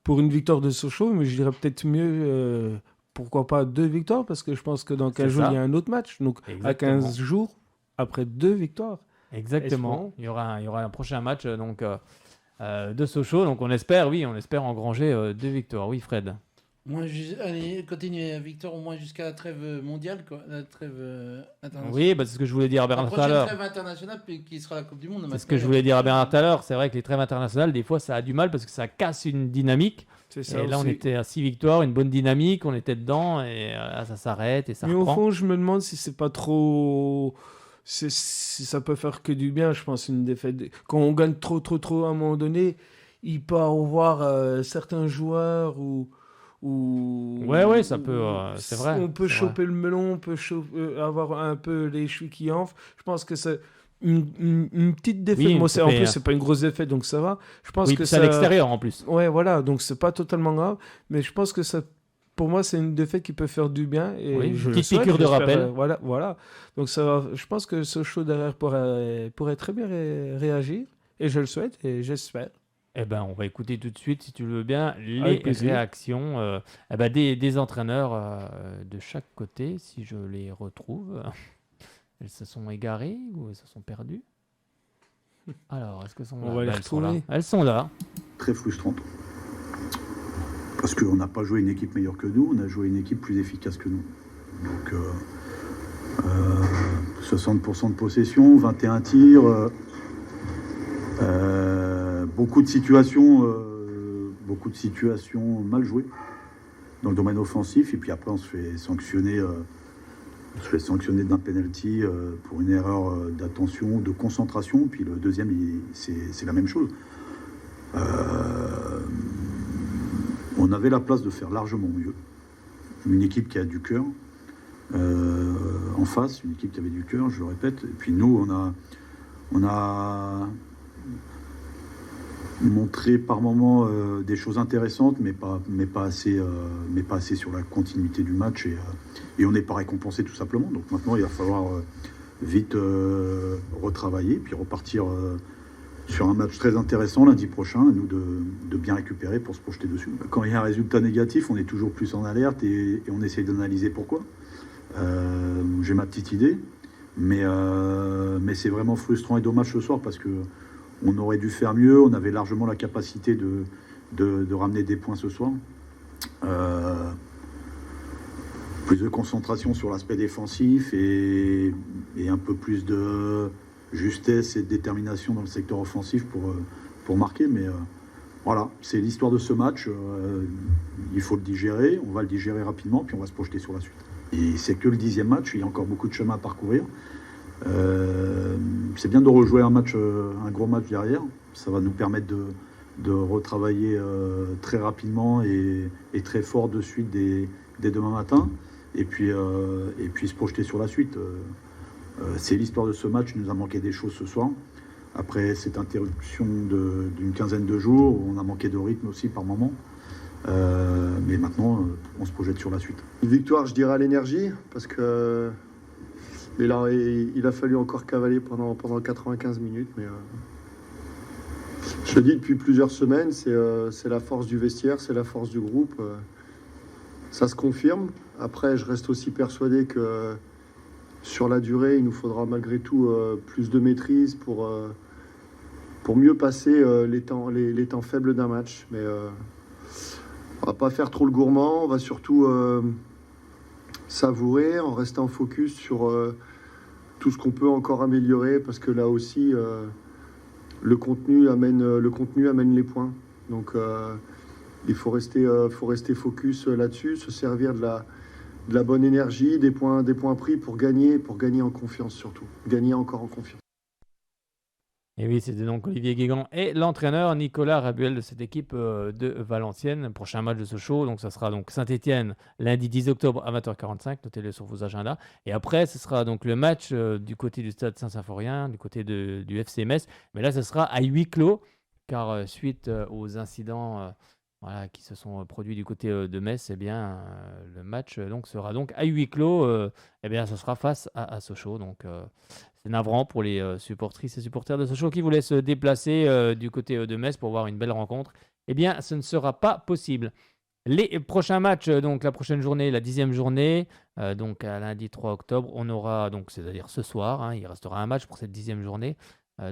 pour une victoire de Sochaux, mais je dirais peut-être mieux, pourquoi pas 2 victoires, parce que je pense que dans 15 jours, il y a un autre match. Donc à 15 jours, après 2 victoires. Exactement. Il y aura un prochain match de Sochaux. Donc on espère engranger 2 victoires. Oui, Fred. Moi, allez, continuez, Victor, au moins jusqu'à la trêve mondiale, quoi, la trêve internationale. Oui, c'est ce que je voulais dire à Bernard tout à l'heure. La prochaine trêve internationale, qui sera la Coupe du Monde. C'est ce que je voulais dire à Bernard tout à l'heure. C'est vrai que les trêves internationales, des fois, ça a du mal parce que ça casse une dynamique. C'est ça et là, aussi. on était à 6 victoires, une bonne dynamique, on était dedans et là, ça s'arrête et ça reprend. Mais au fond, je me demande si c'est pas trop... Si ça peut faire que du bien, je pense, une défaite. Quand on gagne trop à un moment donné, il peut y avoir certains joueurs ou... Ouais, ça peut, c'est vrai. On peut choper le melon, on peut avoir un peu les chevilles qui enflent. Je pense que c'est une petite défaite. Oui, moi, en plus, c'est pas une grosse défaite, donc ça va. Je pense que c'est à l'extérieur en plus. Ouais, voilà, donc c'est pas totalement grave. Mais je pense que ça, pour moi, c'est une défaite qui peut faire du bien. Et oui, je petite piqûre de rappel. Voilà. Donc ça va, je pense que Sochaux derrière pourrait très bien réagir. Et je le souhaite et j'espère. Eh ben, on va écouter tout de suite, si tu le veux bien, les réactions des entraîneurs de chaque côté, si je les retrouve. Elles se sont égarées ou elles se sont perdues? Alors, est-ce que sont là? On va les retrouver. Elles sont là. Très frustrante. Parce qu'on n'a pas joué une équipe meilleure que nous, on a joué une équipe plus efficace que nous. Donc, 60% de possession, 21 tirs... beaucoup de situations mal jouées dans le domaine offensif, et puis après on se fait sanctionner d'un penalty pour une erreur d'attention, de concentration, puis le deuxième c'est la même chose. On avait la place de faire largement mieux. Une équipe qui a du cœur en face, une équipe qui avait du cœur, je le répète, et puis nous on a montrer par moments des choses intéressantes, mais pas assez sur la continuité du match, et on n'est pas récompensé tout simplement. Donc maintenant il va falloir vite retravailler, puis repartir sur un match très intéressant lundi prochain, à nous de bien récupérer pour se projeter dessus. Quand il y a un résultat négatif, on est toujours plus en alerte et on essaye d'analyser pourquoi. J'ai ma petite idée, mais c'est vraiment frustrant et dommage ce soir parce que on aurait dû faire mieux, on avait largement la capacité de ramener des points ce soir. Plus de concentration sur l'aspect défensif et un peu plus de justesse et de détermination dans le secteur offensif pour marquer. Mais voilà, c'est l'histoire de ce match. Il faut le digérer, on va le digérer rapidement, puis on va se projeter sur la suite. Et c'est que le 10e match, il y a encore beaucoup de chemin à parcourir. C'est bien de rejouer un gros match derrière. Ça va nous permettre de retravailler très rapidement et très fort de suite dès demain matin. Et puis se projeter sur la suite. C'est l'histoire de ce match. Il nous a manqué des choses ce soir. Après cette interruption d'une quinzaine de jours, on a manqué de rythme aussi par moment. Mais maintenant, on se projette sur la suite. Une victoire, je dirais, à l'énergie, parce que mais là, il a fallu encore cavaler pendant 95 minutes. Mais je le dis depuis plusieurs semaines, c'est la force du vestiaire, c'est la force du groupe. Ça se confirme. Après, je reste aussi persuadé que sur la durée, il nous faudra malgré tout plus de maîtrise pour mieux passer les temps faibles d'un match. Mais on va pas faire trop le gourmand, on va surtout savourer en restant focus sur tout ce qu'on peut encore améliorer, parce que là aussi, le contenu amène les points. Donc il faut rester focus là-dessus, se servir de la bonne énergie, des points pris pour gagner en confiance surtout. Gagner encore en confiance. Et oui, c'était donc Olivier Guégan et l'entraîneur Nicolas Rabuel de cette équipe de Valenciennes. Prochain match de Sochaux, donc ça sera donc Saint-Étienne lundi 10 octobre à 20h45, notez-le sur vos agendas. Et après, ce sera donc le match du côté du stade Saint-Symphorien, du côté du FC Metz. Mais là, ce sera à huis clos, car suite aux incidents qui se sont produits du côté de Metz, eh bien, le match sera donc à huis clos. Eh bien, ce sera face à Sochaux. Donc, c'est navrant pour les supportrices et supporters de Sochaux qui voulaient se déplacer du côté de Metz pour voir une belle rencontre. Eh bien, ce ne sera pas possible. Les prochains matchs, donc la prochaine journée, la 10e journée, donc à lundi 3 octobre, on aura, donc c'est-à-dire ce soir, il restera un match pour cette 10e journée.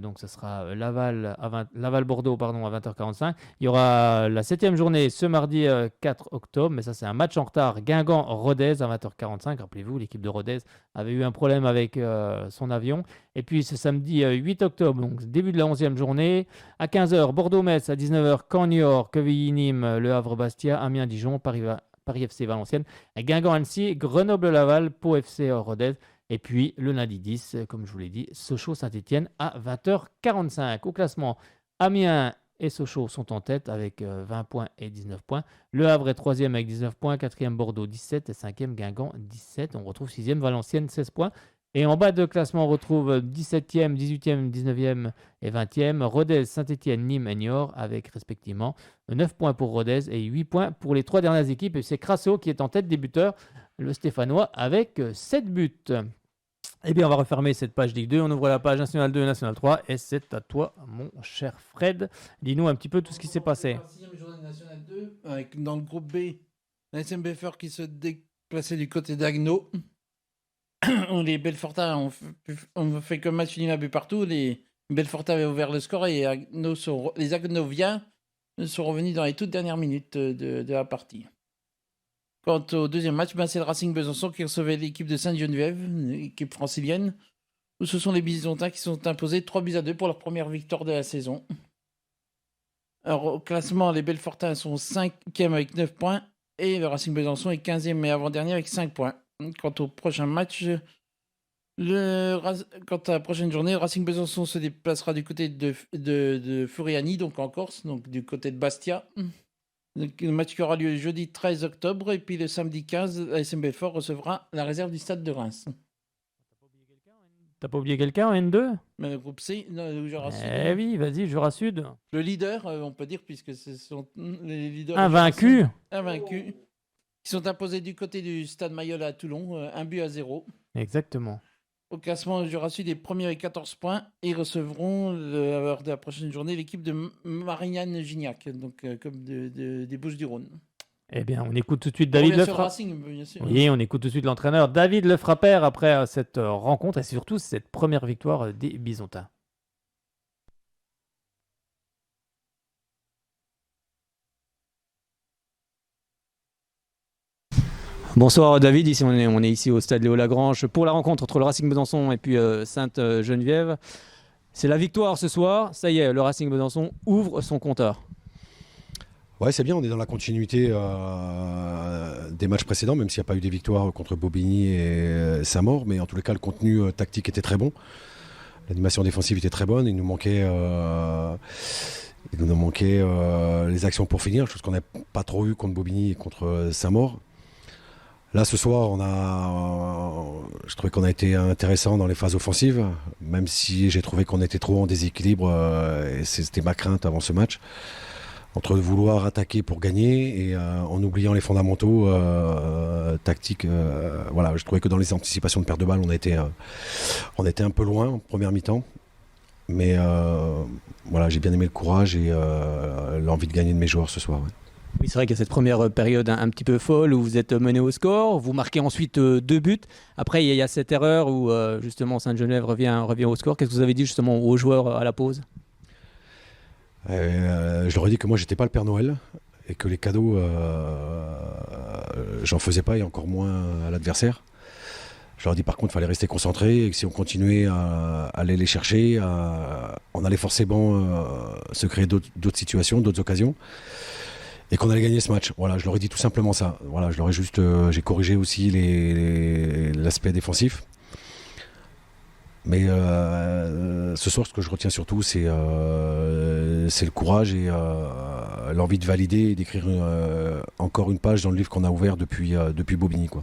Donc, ce sera Laval-Bordeaux à 20h45. Il y aura la 7e journée ce mardi 4 octobre, mais ça, c'est un match en retard. Guingamp-Rodez à 20h45. Rappelez-vous, l'équipe de Rodez avait eu un problème avec son avion. Et puis, ce samedi 8 octobre, donc début de la 11e journée, à 15h, Bordeaux-Metz, à 19h, Caen-Niort, Quevilly-Nîmes, Le Havre-Bastia, Amiens-Dijon, Paris FC Valenciennes, Guingamp-Annecy, Grenoble-Laval, Pau FC Rodez. Et puis, le lundi 10, comme je vous l'ai dit, Sochaux-Saint-Étienne à 20h45. Au classement, Amiens et Sochaux sont en tête avec 20 points et 19 points. Le Havre est 3e avec 19 points, 4e Bordeaux 17 et 5e Guingamp 17. On retrouve 6e Valenciennes 16 points. Et en bas de classement, on retrouve 17e, 18e, 19e et 20e. Rodez, Saint-Étienne, Nîmes et Niort avec respectivement 9 points pour Rodez et 8 points pour les 3 dernières équipes. Et c'est Crasso qui est en tête des buteurs, le Stéphanois, avec 7 buts. Eh bien, on va refermer cette page Ligue 2. On ouvre la page National 2 et National 3. Et c'est à toi, mon cher Fred. Dis-nous un petit peu tout ce qui s'est passé. 6e journée de National 2, avec dans le groupe B, la SMBFR qui se déplaçait du côté d'Agno. Les Belfortins ont fait comme match fini à but partout. Les Belfortins avaient ouvert le score et les Agnoviens sont revenus dans les toutes dernières minutes de la partie. Quant au deuxième match, c'est le Racing Besançon qui recevait l'équipe de Sainte-Geneviève, une équipe francilienne, où ce sont les Bisontins qui sont imposés 3-2 pour leur première victoire de la saison. Alors, au classement, les Belfortins sont 5e avec 9 points et le Racing Besançon est 15e et avant-dernier avec 5 points. Quant au prochain match, quant à la prochaine journée, le Racing Besançon se déplacera du côté de Furiani, donc en Corse, donc du côté de Bastia. Le match qui aura lieu le jeudi 13 octobre et puis le samedi 15, la SMBFR recevra la réserve du stade de Reims. T'as pas oublié quelqu'un en N2 ? Mais le groupe C, le Jura Sud. Eh oui, vas-y, Jura Sud. Le leader, on peut dire, puisque ce sont les leaders. Invaincus. Qui sont imposés du côté du stade Mayol à Toulon, 1-0. Exactement. Au classement, le Jura Sud est premier avec 14 points. Et ils recevront, lors de la prochaine journée, l'équipe de Marignane-Gignac, donc comme des Bouches-du-Rhône. Eh bien, on écoute tout de suite David Lefrappert. Oui, on écoute tout de suite l'entraîneur David Lefrappert après cette rencontre et surtout cette première victoire des Bisontins. Bonsoir David, ici on est ici au stade Léo Lagrange pour la rencontre entre le Racing Besançon et puis Sainte-Geneviève. C'est la victoire ce soir, ça y est, le Racing Besançon ouvre son compteur. Ouais, c'est bien, on est dans la continuité des matchs précédents, même s'il n'y a pas eu des victoires contre Bobigny et Saint-Maur, mais en tous les cas le contenu tactique était très bon. L'animation défensive était très bonne, il nous manquait les actions pour finir, chose qu'on n'a pas trop eu contre Bobigny et contre Saint-Maur. Là, ce soir, je trouvais qu'on a été intéressant dans les phases offensives, même si j'ai trouvé qu'on était trop en déséquilibre, et c'était ma crainte avant ce match, entre vouloir attaquer pour gagner et en oubliant les fondamentaux tactiques. Voilà, je trouvais que dans les anticipations de perte de balle, on était un peu loin en première mi-temps. Mais voilà, j'ai bien aimé le courage et l'envie de gagner de mes joueurs ce soir. Ouais. Oui, c'est vrai qu'il y a cette première période un petit peu folle où vous êtes mené au score, vous marquez ensuite 2 buts. Après, il y a cette erreur où justement Sainte-Geneviève revient au score. Qu'est-ce que vous avez dit justement aux joueurs à la pause ? Je leur ai dit que moi, j'étais pas le Père Noël et que les cadeaux, j'en faisais pas et encore moins à l'adversaire. Je leur ai dit par contre, il fallait rester concentré et que si on continuait à aller les chercher, on allait forcément se créer d'autres situations, d'autres occasions. Et qu'on allait gagner ce match. Voilà, je leur ai dit tout simplement ça. Voilà, je leur ai juste, j'ai corrigé aussi l'aspect défensif. Mais ce soir, ce que je retiens surtout, c'est le courage et l'envie de valider et d'écrire encore une page dans le livre qu'on a ouvert depuis Bobigny, quoi.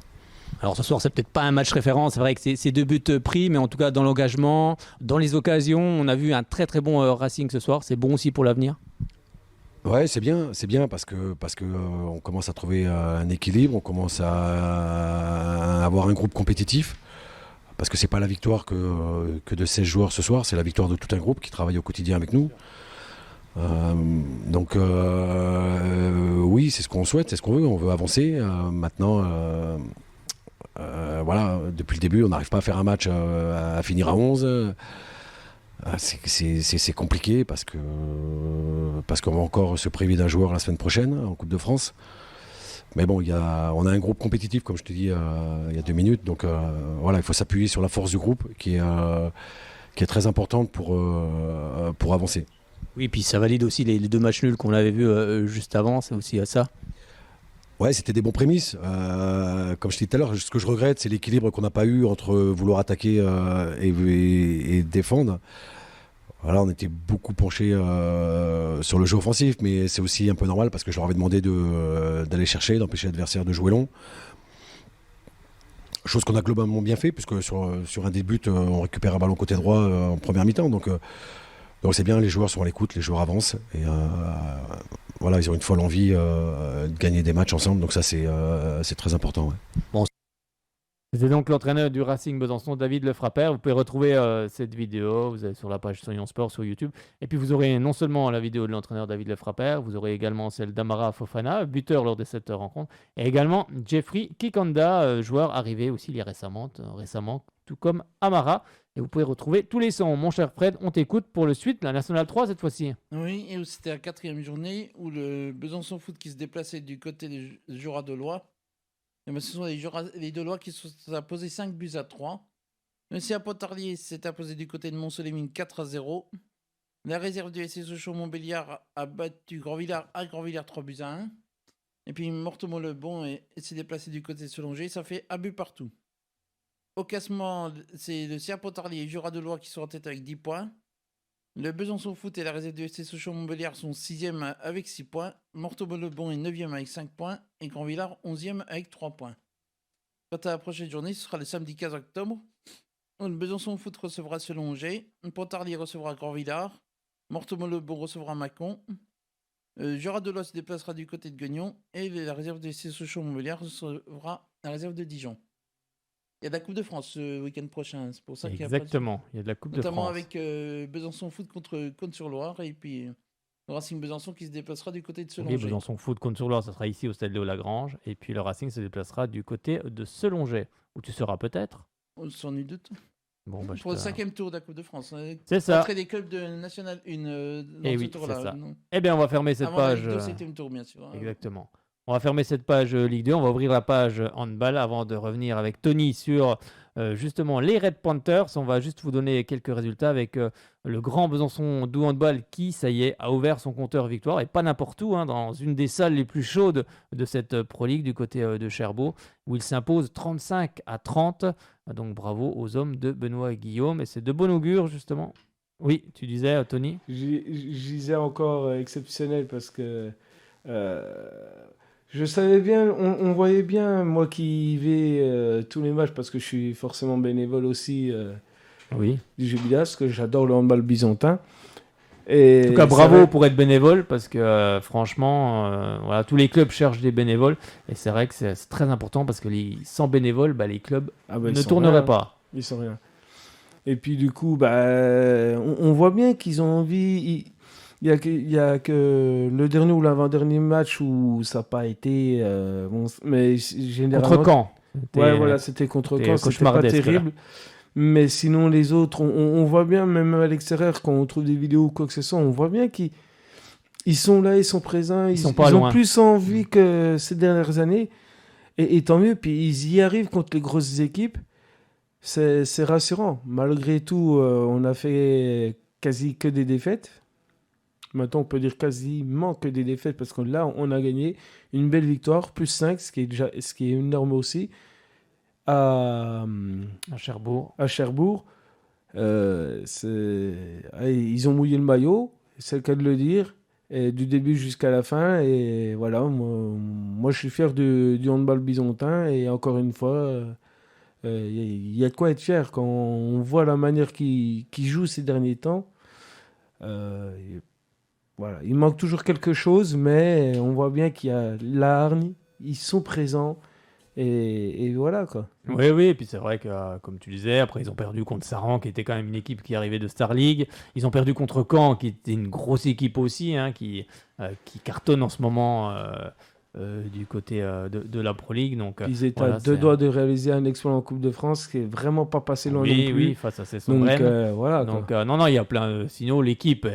Alors ce soir, c'est peut-être pas un match référent. C'est vrai que c'est 2 buts pris, mais en tout cas dans l'engagement, dans les occasions, on a vu un très très bon Racing ce soir. C'est bon aussi pour l'avenir. Ouais, c'est bien parce que on commence à trouver un équilibre, on commence à avoir un groupe compétitif. Parce que c'est pas la victoire que de 16 joueurs ce soir, c'est la victoire de tout un groupe qui travaille au quotidien avec nous. Donc oui, c'est ce qu'on souhaite, c'est ce qu'on veut, on veut avancer. Maintenant, voilà, depuis le début, on n'arrive pas à faire un match à finir à 11. C'est compliqué parce qu'on va encore se priver d'un joueur la semaine prochaine en Coupe de France. Mais bon, on a un groupe compétitif, comme je te dis il y a 2 minutes. Donc voilà, il faut s'appuyer sur la force du groupe qui est très importante pour avancer. Oui, puis ça valide aussi les 2 matchs nuls qu'on avait vus juste avant, c'est aussi ça. Ouais, c'était des bons prémices. Comme je te disais tout à l'heure, ce que je regrette, c'est l'équilibre qu'on n'a pas eu entre vouloir attaquer et défendre. Voilà, on était beaucoup penché sur le jeu offensif, mais c'est aussi un peu normal parce que je leur avais demandé d'aller chercher, d'empêcher l'adversaire de jouer long. Chose qu'on a globalement bien fait, puisque sur un des buts, on récupère un ballon côté droit en première mi-temps. Donc c'est bien, les joueurs sont à l'écoute, les joueurs avancent. Et voilà, ils ont une folle envie de gagner des matchs ensemble. Donc ça, c'est très important. Ouais. Bon. C'était donc l'entraîneur du Racing Besançon, David Lefrappert. Vous pouvez retrouver cette vidéo, vous allez sur la page Soyons Sport sur YouTube. Et puis vous aurez non seulement la vidéo de l'entraîneur David Lefrappert, vous aurez également celle d'Amara Fofana, buteur lors de cette rencontre, et également Jeffrey Kikanda, joueur arrivé aussi récemment, tout comme Amara. Et vous pouvez retrouver tous les sons. Mon cher Fred, on t'écoute pour le suite, la Nationale 3 cette fois-ci. Oui, et c'était la 4e journée où le Besançon Foot qui se déplaçait du côté des Jura de Loire. Et ben, ce sont les Dolois qui se sont imposés 5-3. Le CA Pontarlier s'est imposé du côté de Mont-Solémine 4-0. La réserve du SC Sochaux-Montbéliard a battu Grandvillars à Grandvillars 3-1. Et puis Mortemont-le-Bon s'est déplacé du côté de Solongé. Ça fait un but partout. Au classement, c'est le CA Pontarlier et Jura de Loire qui sont en tête avec 10 points. Le Besançon Foot et la réserve du SC Sochaux-Montbéliard sont 6e avec 6 points. Mortemont-le-Bon est 9e avec 5 points. Et Grandvillars 11e avec 3 points. Quant à la prochaine journée, ce sera le samedi 15 octobre. Où le Besançon Foot recevra Selongé. Pontarlier recevra Grandvillars. Mortemont-le-Bon recevra Mâcon. Jura de Loire se déplacera du côté de Guignon. Et la réserve du SC Sochaux-Montbéliard recevra la réserve de Dijon. Il y a de la Coupe de France ce week-end prochain. C'est pour ça qu'il y a exactement, il y a de la Coupe de France. Notamment avec Besançon Foot contre Cône-sur-Loire et puis le Racing Besançon qui se déplacera du côté de Selongé. Oui, Besançon Foot Cône-sur-Loire, ça sera ici au stade Léo Lagrange. Et puis le Racing se déplacera du côté de Selongé, où tu seras peut-être. Sans nul doute. Bon, bah, pour le 5e tour de la Coupe de France. C'est ça. Après des clubs de National 1 dans et ce oui, tour-là. c'est ça. Eh bien, on va fermer cette avant page. Avant le 7e tour, bien sûr. Exactement. On va fermer cette page Ligue 2, on va ouvrir la page handball avant de revenir avec Tony sur justement les Red Panthers. On va juste vous donner quelques résultats avec le Grand Besançon du handball qui, ça y est, a ouvert son compteur victoire et pas n'importe où, dans une des salles les plus chaudes de cette Pro League du côté de Cherbourg où il s'impose 35-30. Donc bravo aux hommes de Benoît et Guillaume et c'est de bon augure justement. Oui, tu disais Tony? Je disais encore exceptionnel parce que je savais bien, on voyait bien, moi qui y vais tous les matchs parce que je suis forcément bénévole aussi oui. du Jubilat, parce que j'adore le handball byzantin. Et en tout cas, bravo pour être bénévole parce que franchement, voilà, tous les clubs cherchent des bénévoles et c'est vrai que c'est très important parce que sans bénévoles, les clubs ne tourneraient pas. Ils sont rien. Et puis du coup, on voit bien qu'ils ont envie. Il y a que le dernier ou l'avant-dernier match où ça n'a pas été. Mais généralement. Contre Caen. Ouais, voilà, c'était contre Caen. C'était pas terrible. Là. Mais sinon, les autres, on voit bien, même à l'extérieur, quand on trouve des vidéos ou quoi que ce soit, on voit bien qu'ils sont là, ils sont présents. Ils ont plus envie que ces dernières années. Et tant mieux. Puis ils y arrivent contre les grosses équipes. C'est rassurant. Malgré tout, on a fait quasi que des défaites. Maintenant, on peut dire quasiment que des défaites parce que là, on a gagné une belle victoire, plus 5, ce qui est énorme aussi, à Cherbourg. À Cherbourg. Ils ont mouillé le maillot, c'est le cas de le dire, et du début jusqu'à la fin. Et voilà, moi je suis fier du handball byzantin. Et encore une fois, il y a de quoi être fier quand on voit la manière qu'ils jouent ces derniers temps. Voilà, il manque toujours quelque chose, mais on voit bien qu'il y a la hargne, ils sont présents, et voilà quoi. Oui, et puis c'est vrai que, comme tu disais, après ils ont perdu contre Saran, qui était quand même une équipe qui arrivait de Star League. Ils ont perdu contre Caen, qui était une grosse équipe aussi, qui cartonne en ce moment du côté de la Pro League. Donc, ils étaient à deux doigts de réaliser un exploit en Coupe de France, qui est vraiment pas passé loin non plus. Oui, face à ces voilà. Donc non, il y a plein. Sinon, l'équipe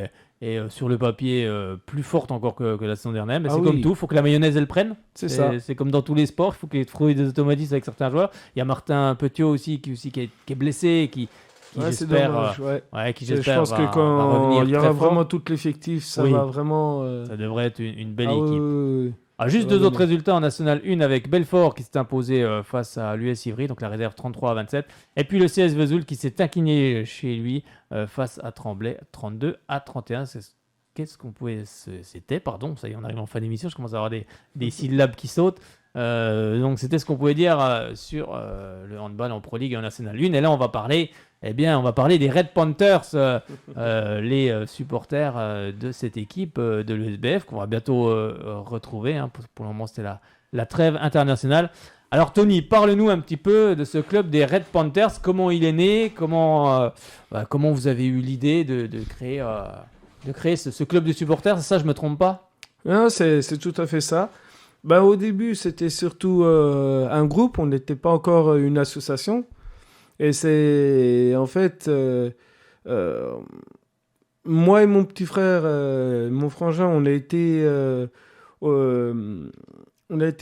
est sur le papier plus forte encore que la saison dernière, mais c'est comme tout, il faut que la mayonnaise elle prenne. C'est ça. C'est comme dans tous les sports, il faut qu'il y ait des automatismes avec certains joueurs. Il y a Martin Petiot aussi qui est blessé, qui j'espère. Je pense que quand il y aura vraiment tout l'effectif, ça va vraiment. Ça devrait être une belle équipe. Juste deux autres résultats en National 1 avec Belfort qui s'est imposé face à l'US Ivry, donc la réserve 33-27. Et puis le CS Vesoul qui s'est incliné chez lui face à Tremblay 32-31. Qu'est-ce qu'on pouvait... C'était, pardon, ça y est, on arrive en fin d'émission, je commence à avoir des syllabes qui sautent. Donc c'était ce qu'on pouvait dire sur le handball en Pro League et en National 1. Et là on va parler des Red Panthers, les supporters de cette équipe de l'USBF qu'on va bientôt retrouver. Pour le moment c'était la trêve internationale. Alors Tony, parle-nous un petit peu de ce club des Red Panthers. Comment il est né, comment vous avez eu l'idée de créer ce club de supporters. Ça, je me trompe pas? Non, c'est tout à fait ça. Au début, c'était surtout un groupe, on n'était pas encore une association. Et c'est en fait, moi et mon petit frère, mon frangin, on a été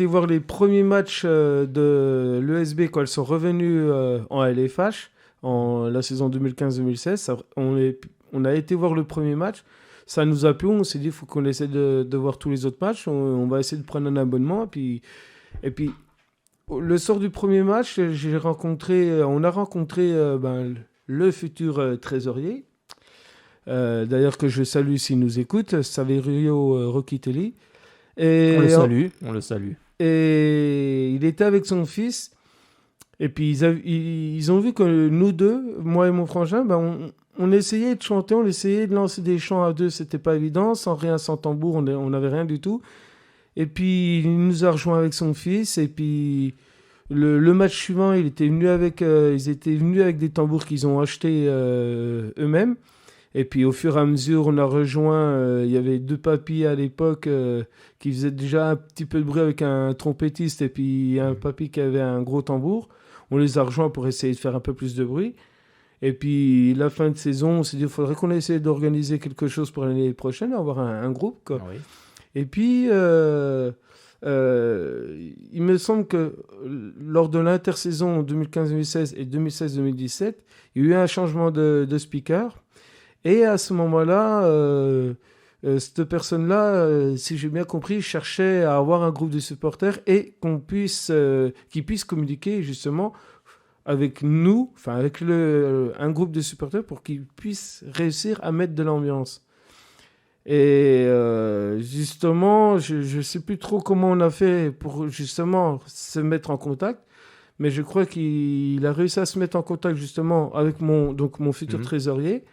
voir les premiers matchs de l'ESB quand elles sont revenues en LFH, en la saison 2015-2016. On a été voir le premier match. Ça nous a plu, on s'est dit il faut qu'on essaie de voir tous les autres matchs, on va essayer de prendre un abonnement. Et puis le soir du premier match, on a rencontré le futur trésorier, d'ailleurs que je salue s'il nous écoute, Saverio Rocchitelli. On le salue. Et il était avec son fils, et puis ils ont vu que nous deux, moi et mon frangin, on essayait de chanter, on essayait de lancer des chants à deux, c'était pas évident, sans tambour, on n'avait rien du tout. Et puis il nous a rejoint avec son fils, et puis le match suivant, ils étaient venus avec des tambours qu'ils ont achetés eux-mêmes. Et puis au fur et à mesure, on a rejoint, il y avait deux papis à l'époque qui faisaient déjà un petit peu de bruit avec un trompettiste, et puis un papy qui avait un gros tambour. On les a rejoints pour essayer de faire un peu plus de bruit. Et puis, la fin de saison, on s'est dit qu'il faudrait qu'on essaie d'organiser quelque chose pour l'année prochaine, avoir un groupe, quoi. Oui. Et puis, il me semble que lors de l'intersaison 2015-2016 et 2016-2017, il y a eu un changement de speaker. Et à ce moment-là, cette personne-là, si j'ai bien compris, cherchait à avoir un groupe de supporters et qu'ils puissent communiquer justement avec nous, enfin avec un groupe de supporters pour qu'ils puissent réussir à mettre de l'ambiance. Et justement, je ne sais plus trop comment on a fait pour justement se mettre en contact, mais je crois qu'il a réussi à se mettre en contact justement avec mon futur trésorier.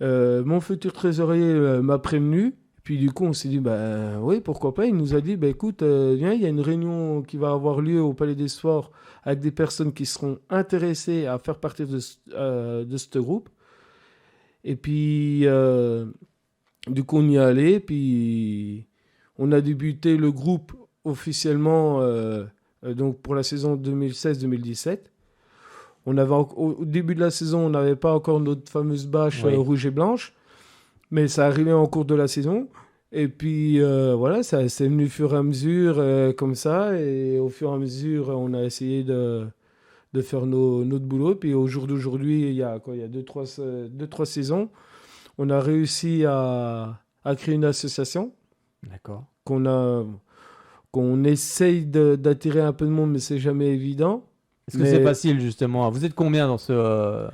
Mon futur trésorier m'a prévenu, puis du coup on s'est dit, bah oui, pourquoi pas. Il nous a dit, bah écoute, viens, il y a une réunion qui va avoir lieu au Palais des Sports avec des personnes qui seront intéressées à faire partie de ce groupe. Et puis... du coup, on y est allé, puis on a débuté le groupe officiellement donc pour la saison 2016-2017. Au début de la saison, on n'avait pas encore notre fameuse bâche rouge et blanche, mais ça arrivait en cours de la saison. Et puis voilà, ça c'est venu au fur et à mesure comme ça, et au fur et à mesure, on a essayé de faire notre boulot. Puis au jour d'aujourd'hui, il y a 2-3 saisons, on a réussi à créer une association. D'accord. Qu'on essaye d'attirer un peu de monde, mais c'est jamais évident. Est-ce que c'est facile, justement? Vous êtes combien dans ce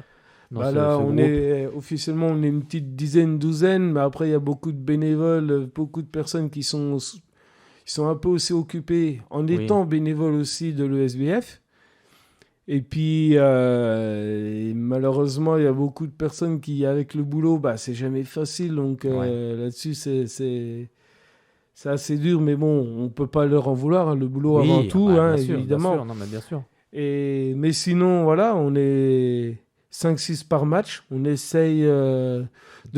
groupe? Officiellement, on est une petite douzaine, mais après, il y a beaucoup de bénévoles, beaucoup de personnes qui sont un peu aussi occupées en étant bénévoles aussi de l'ESBF. Et puis, malheureusement, il y a beaucoup de personnes qui, avec le boulot, c'est jamais facile. Donc là-dessus, c'est assez dur. Mais bon, on ne peut pas leur en vouloir. Hein, le boulot avant tout, bien sûr, évidemment. Bien sûr. Non, mais bien sûr. Mais sinon, voilà, on est 5-6 par match. On essaye de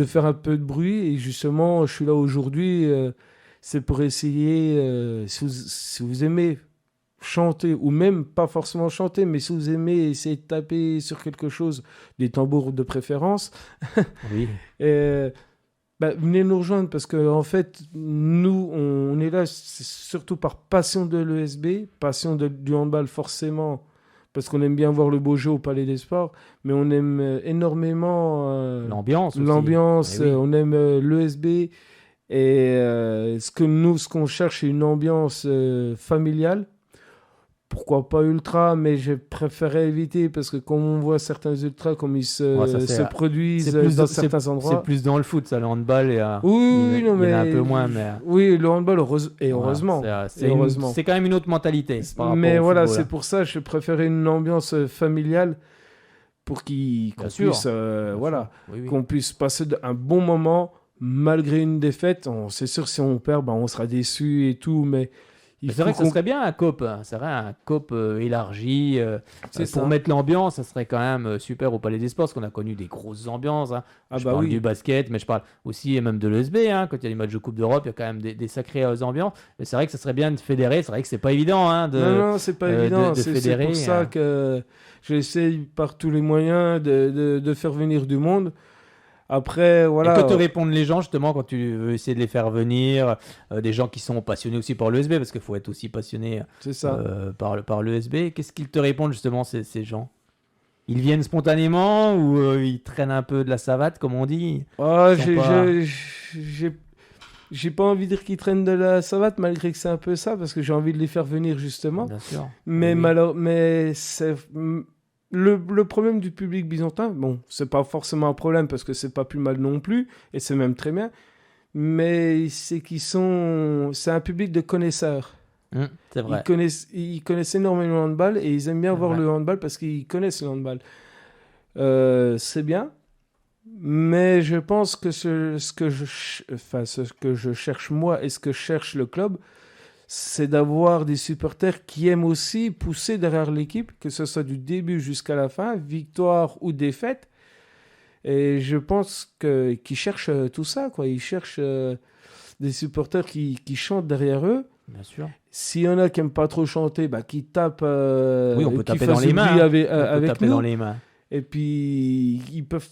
faire un peu de bruit. Et justement, je suis là aujourd'hui. C'est pour essayer, si vous aimez chanter, ou même pas forcément chanter, mais si vous aimez essayer de taper sur quelque chose, des tambours de préférence, venez nous rejoindre, parce que en fait, nous, on est là surtout par passion de l'ESB, passion du handball forcément, parce qu'on aime bien voir le beau jeu au Palais des Sports, mais on aime énormément l'ambiance, on aime l'ESB. Et ce qu'on cherche, c'est une ambiance familiale. Pourquoi pas ultra, mais je préférais éviter, parce que quand on voit certains ultras comme ils se produisent dans certains endroits... C'est plus dans le foot, ça, le handball. Il y en a un peu moins. Mais... Oui, le handball, heureusement. C'est quand même une autre mentalité. Mais voilà, c'est pour ça que je préférais une ambiance familiale pour qu'on puisse passer un bon moment malgré une défaite. C'est sûr, si on perd, on sera déçu et tout, mais... C'est vrai que ça serait bien un COP, élargi pour mettre l'ambiance. Ça serait quand même super au Palais des Sports, parce qu'on a connu des grosses ambiances. Je parle du basket, mais je parle aussi et même de l'ESB. Quand il y a des matchs de Coupe d'Europe, il y a quand même des sacrées ambiances. Mais c'est vrai que ça serait bien de fédérer. C'est vrai que c'est pas évident. Non, c'est pas évident. C'est pour ça que j'essaye par tous les moyens de faire venir du monde. Après, voilà. Et que te répondent les gens, justement, quand tu veux essayer de les faire venir, des gens qui sont passionnés aussi par l'ESB, parce qu'il faut être aussi passionné par l'ESB. Qu'est-ce qu'ils te répondent, justement, ces gens? Ils viennent spontanément ou ils traînent un peu de la savate, comme on dit? J'ai pas envie de dire qu'ils traînent de la savate, malgré que c'est un peu ça, parce que j'ai envie de les faire venir, justement. Bien sûr. Mais c'est... Le problème du public byzantin, c'est pas forcément un problème, parce que c'est pas plus mal non plus, et c'est même très bien, mais c'est c'est un public de connaisseurs. C'est vrai. Ils connaissent énormément le handball, et ils aiment bien voir le handball parce qu'ils connaissent le handball. C'est bien, mais je pense que ce que je cherche moi, et ce que cherche le club, c'est d'avoir des supporters qui aiment aussi pousser derrière l'équipe, que ce soit du début jusqu'à la fin, victoire ou défaite. Et je pense qu'ils cherchent tout ça, quoi. Ils cherchent des supporters qui chantent derrière eux. Bien sûr. S'il y en a qui n'aiment pas trop chanter, qui tapent. On peut taper dans les mains. Avec nous. Dans les mains. Et puis, ils peuvent.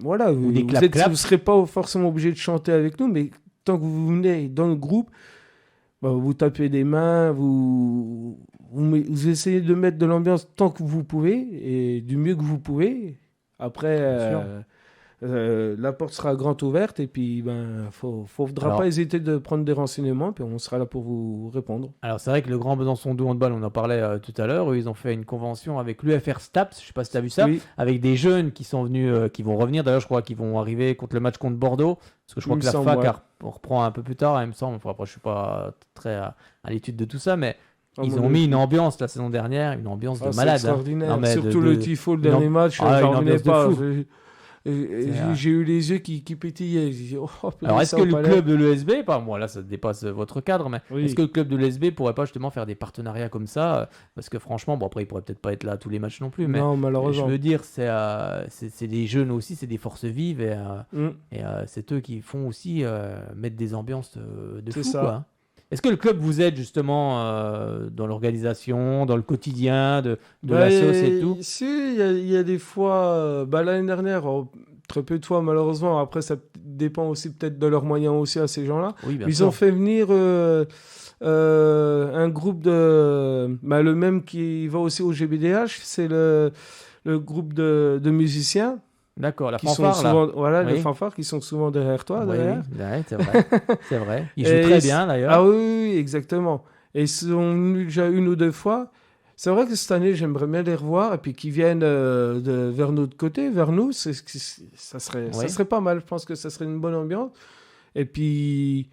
Voilà, vous ne serez pas forcément obligé de chanter avec nous, mais tant que vous venez dans le groupe, bah, vous tapez des mains, vous essayez de mettre de l'ambiance tant que vous pouvez et du mieux que vous pouvez. Après, la porte sera grande ouverte et puis faudra pas hésiter de prendre des renseignements puis on sera là pour vous répondre. Alors c'est vrai que le Grand Besançon 2 handball, on en parlait tout à l'heure, ils ont fait une convention avec l'UFR Staps, je sais pas si tu as vu ça, avec des jeunes qui sont venus, qui vont revenir, d'ailleurs je crois qu'ils vont arriver contre le match contre Bordeaux, parce que je crois que la fac reprend un peu plus tard, il me semble, après je suis pas très à l'étude de tout ça, mais ils ont mis une ambiance la saison dernière, une ambiance de malade. C'est extraordinaire, hein. Surtout le tifo, le dernier match, j'en revenais pas. J'ai eu les yeux qui pétillaient. Alors, est-ce que le club de l'ESB, moi là ça dépasse votre cadre, mais est-ce que le club de l'ESB pourrait pas justement faire des partenariats comme ça? Parce que franchement, après il pourrait peut-être pas être là à tous les matchs non plus, mais non, malheureusement. Je veux dire, c'est des jeunes aussi, c'est des forces vives et c'est eux qui font aussi mettre des ambiances de fou, quoi. Est-ce que le club vous aide justement dans l'organisation, dans le quotidien de l'assos et tout? Si, il y a des fois, l'année dernière, très peu de fois malheureusement, après ça dépend aussi peut-être de leurs moyens aussi à ces gens-là. Oui, ils ont fait venir un groupe le même qui va aussi au GBDH, c'est le groupe de musiciens. D'accord, la qui fanfare sont souvent, là. Voilà, les fanfares qui sont souvent derrière toi. Oui, derrière. Ouais, c'est vrai. C'est vrai. Ils jouent très bien d'ailleurs. Ah oui, exactement. Et ils sont venus déjà une ou deux fois. C'est vrai que cette année, j'aimerais bien les revoir et puis qu'ils viennent vers notre côté, vers nous. Ça serait pas mal. Je pense que ça serait une bonne ambiance. Et puis,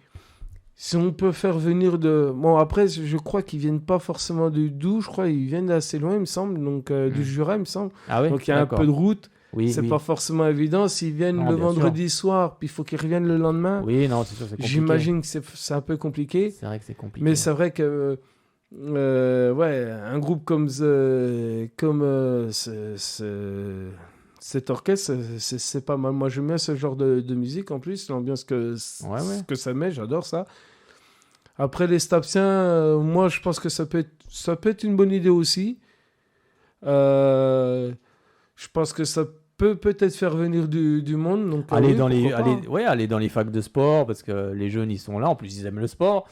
si on peut faire venir Bon, après, je crois qu'ils viennent pas forcément du Doubs. Je crois qu'ils viennent d'assez loin, il me semble. Donc, du Jura, il me semble. Ah oui, donc, il y a un peu de route. Oui, c'est pas forcément évident. S'ils viennent le vendredi soir, puis il faut qu'ils reviennent le lendemain. Oui, non, c'est sûr, c'est compliqué. J'imagine que c'est un peu compliqué. C'est vrai que c'est compliqué. Mais c'est vrai que un groupe comme cet orchestre, c'est pas mal. Moi, j'aime bien ce genre de musique en plus, l'ambiance que ça met, j'adore ça. Après, les Stapsiens, moi, je pense que ça peut être une bonne idée aussi. Je pense que ça peut-être faire venir du monde. Donc, aller dans les facs de sport, parce que les jeunes, ils sont là. En plus, ils aiment le sport.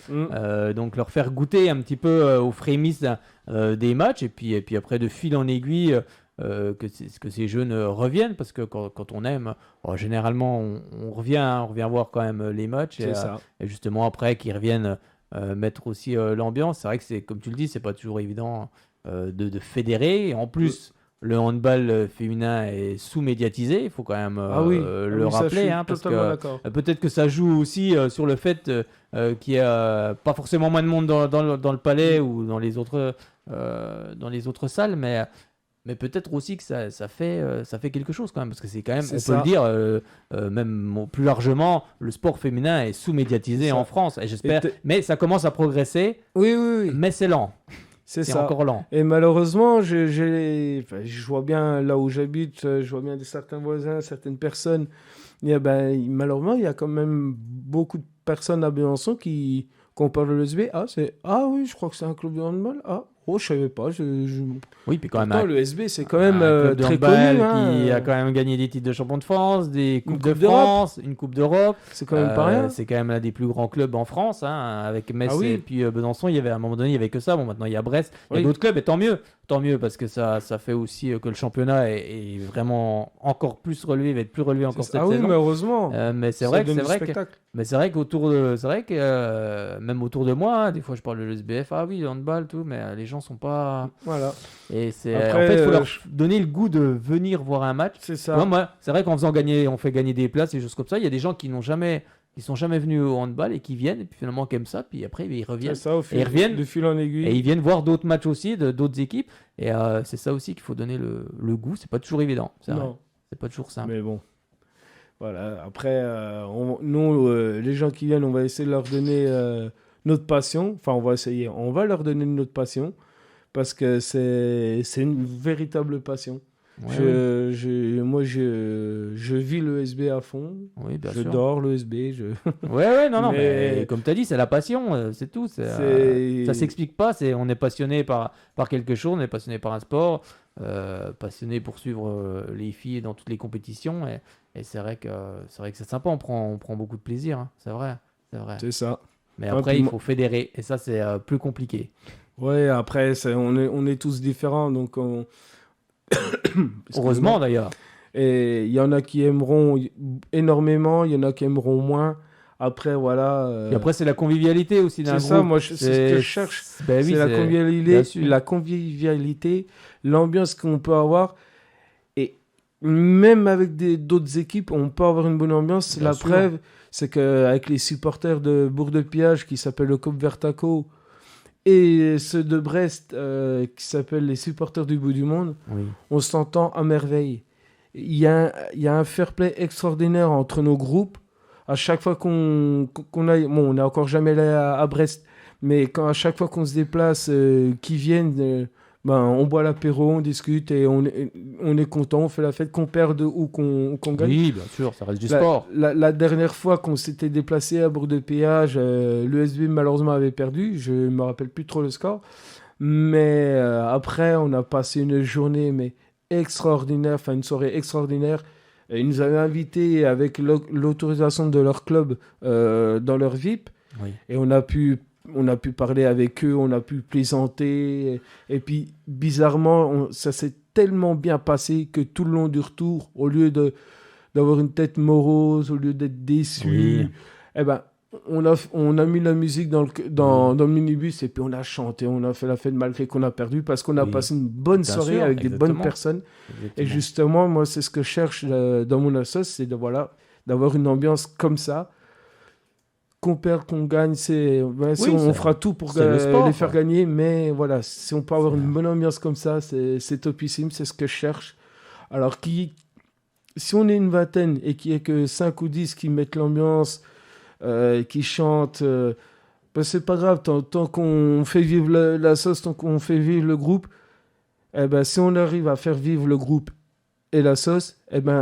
Donc, leur faire goûter un petit peu aux prémices des matchs. Et puis après, de fil en aiguille, que ces jeunes reviennent. Parce que quand on aime, généralement, on revient voir quand même les matchs. Et justement, après, qu'ils reviennent mettre aussi l'ambiance. C'est vrai que, comme tu le dis, c'est pas toujours évident de fédérer. Et en plus... Le handball féminin est sous-médiatisé, il faut quand même le rappeler, parce que peut-être que ça joue aussi sur le fait qu'il n'y a pas forcément moins de monde dans le palais ou dans les autres salles, mais peut-être aussi que ça fait quelque chose quand même, parce que c'est quand même, on peut le dire, même plus largement, le sport féminin est sous-médiatisé en France, et j'espère, mais ça commence à progresser, mais c'est lent. C'est encore lent. Et malheureusement, je vois bien là où j'habite, je vois bien certains voisins, certaines personnes. Malheureusement, il y a quand même beaucoup de personnes à Besançon qui parle de l'ESB. Ah oui, je crois que c'est un club de handball. Je savais pas. Oui, puis quand même. Pourtant, le SB, c'est quand même très connu. Qui a quand même gagné des titres de champion de France, des coupes de France, une coupe d'Europe. C'est quand même pas rien. C'est quand même l'un des plus grands clubs en France, avec Metz et puis Besançon. À un moment donné, il y avait que ça. Bon, maintenant il y a Brest, il y a d'autres clubs, et tant mieux, parce que ça fait aussi que le championnat est vraiment encore plus relevé, va être plus relevé encore cette saison. Oui, mais heureusement. Mais c'est vrai que même autour de moi, des fois je parle de l'ESBF, le handball, tout, mais les gens sont pas. Voilà. Et après, en fait, il faut leur donner le goût de venir voir un match. C'est ça. Moi, c'est vrai qu'en on fait gagner des places et des choses comme ça. Il y a des gens qui sont jamais venus au handball et qui viennent, et puis finalement qui aiment ça, puis après ils reviennent. C'est ça, ils reviennent de fil en aiguille. Et ils viennent voir d'autres matchs aussi, d'autres équipes. Et c'est ça aussi qu'il faut donner le goût. C'est pas toujours évident. C'est pas toujours simple. Mais bon. Voilà. Après, nous, les gens qui viennent, on va essayer de leur donner notre passion. Enfin, on va leur donner notre passion, parce que c'est une véritable passion. Moi, je vis le SB à fond. Oui, bien je sûr. dors le SB. Mais comme tu as dit, c'est la passion, c'est tout. Ça s'explique pas. On est passionné par quelque chose, on est passionné par un sport, passionné pour suivre les filles dans toutes les compétitions. Et c'est vrai que c'est sympa, on prend beaucoup de plaisir, c'est vrai. C'est vrai. C'est ça. Mais Ouais, après, puis il faut fédérer. Et ça, c'est plus compliqué. Ouais, après, on est tous différents, donc Heureusement, d'ailleurs. Et il y en a qui aimeront énormément, il y en a qui aimeront moins. Après, voilà. Et après, c'est la convivialité aussi d'un C'est groupe. ça, moi, c'est ce que je cherche. Ben oui, bien sûr. la convivialité, l'ambiance qu'on peut avoir. Et même avec d'autres équipes, on peut avoir une bonne ambiance. Bien La sûr. preuve, c'est qu'avec les supporters de Bourg-de-Piage, qui s'appellent le COP Vertaco, et ceux de Brest, qui s'appellent les supporters du bout du monde, Oui. on s'entend à merveille. Il y a un fair play extraordinaire entre nos groupes. À chaque fois qu'on aille, bon, on n'est encore jamais allé à Brest, mais à chaque fois qu'on se déplace, qu'ils viennent, on boit l'apéro, on discute et on est content, on fait la fête, qu'on perde ou qu'on gagne. Oui, bien sûr, ça reste du sport. La dernière fois qu'on s'était déplacé à Bourg-de-Péage, l'USB malheureusement avait perdu, je ne me rappelle plus trop le score, mais après on a passé une journée extraordinaire, enfin une soirée extraordinaire. Ils nous avaient invités avec l'autorisation de leur club dans leur VIP. Oui. Et on a pu parler avec eux, on a pu plaisanter. Et puis, bizarrement, ça s'est tellement bien passé que tout le long du retour, au lieu d'avoir une tête morose, au lieu d'être déçu, Oui. eh ben, on a mis la musique dans le minibus et puis on a chanté, on a fait la fête malgré qu'on a perdu parce qu'on a Oui. passé une bonne Bien soirée sûr, avec des bonnes exactement. personnes. Exactement. Et justement, moi, c'est ce que je cherche dans mon assos, c'est d'avoir une ambiance comme ça. Qu'on perd, qu'on gagne, on fera tout pour c'est le sport, les faire quoi. gagner, mais voilà, si on peut avoir une bonne ambiance comme ça, c'est topissime, c'est ce que je cherche. Alors, si on est une vingtaine et qu'il n'y a que 5 ou 10 qui mettent l'ambiance, qui chantent, c'est pas grave, tant qu'on fait vivre la sauce, tant qu'on fait vivre le groupe, si on arrive à faire vivre le groupe et la sauce,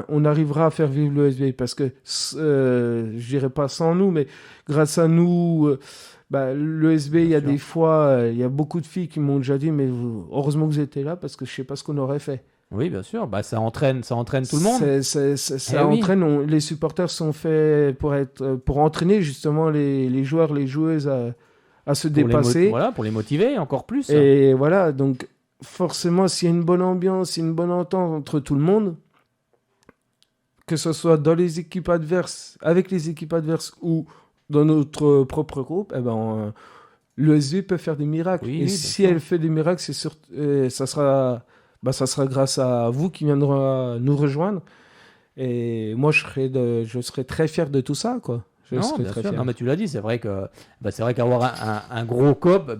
on arrivera à faire vivre l'USB parce que, je dirais pas sans nous, mais grâce à nous, l'USB, il y a des fois, il y a beaucoup de filles qui m'ont déjà dit, mais heureusement que vous étiez là parce que je sais pas ce qu'on aurait fait. Oui, bien sûr. Ça entraîne tout le monde. Ça oui. entraîne. Les supporters sont faits pour entraîner justement les joueurs, les joueuses à se dépasser. Voilà, pour les motiver encore plus. Et voilà, donc forcément, s'il y a une bonne ambiance, une bonne entente entre tout le monde, que ce soit dans les équipes adverses, avec les équipes adverses ou dans notre propre groupe, l'USB peut faire des miracles. Oui, et bien si sûr. elle fait des miracles, ça sera grâce à vous qui viendra nous rejoindre. Et moi, je serais très fier de tout ça, quoi. Je Non, serais bien très sûr. fier. Non, mais tu l'as dit, c'est vrai qu'avoir un gros COP,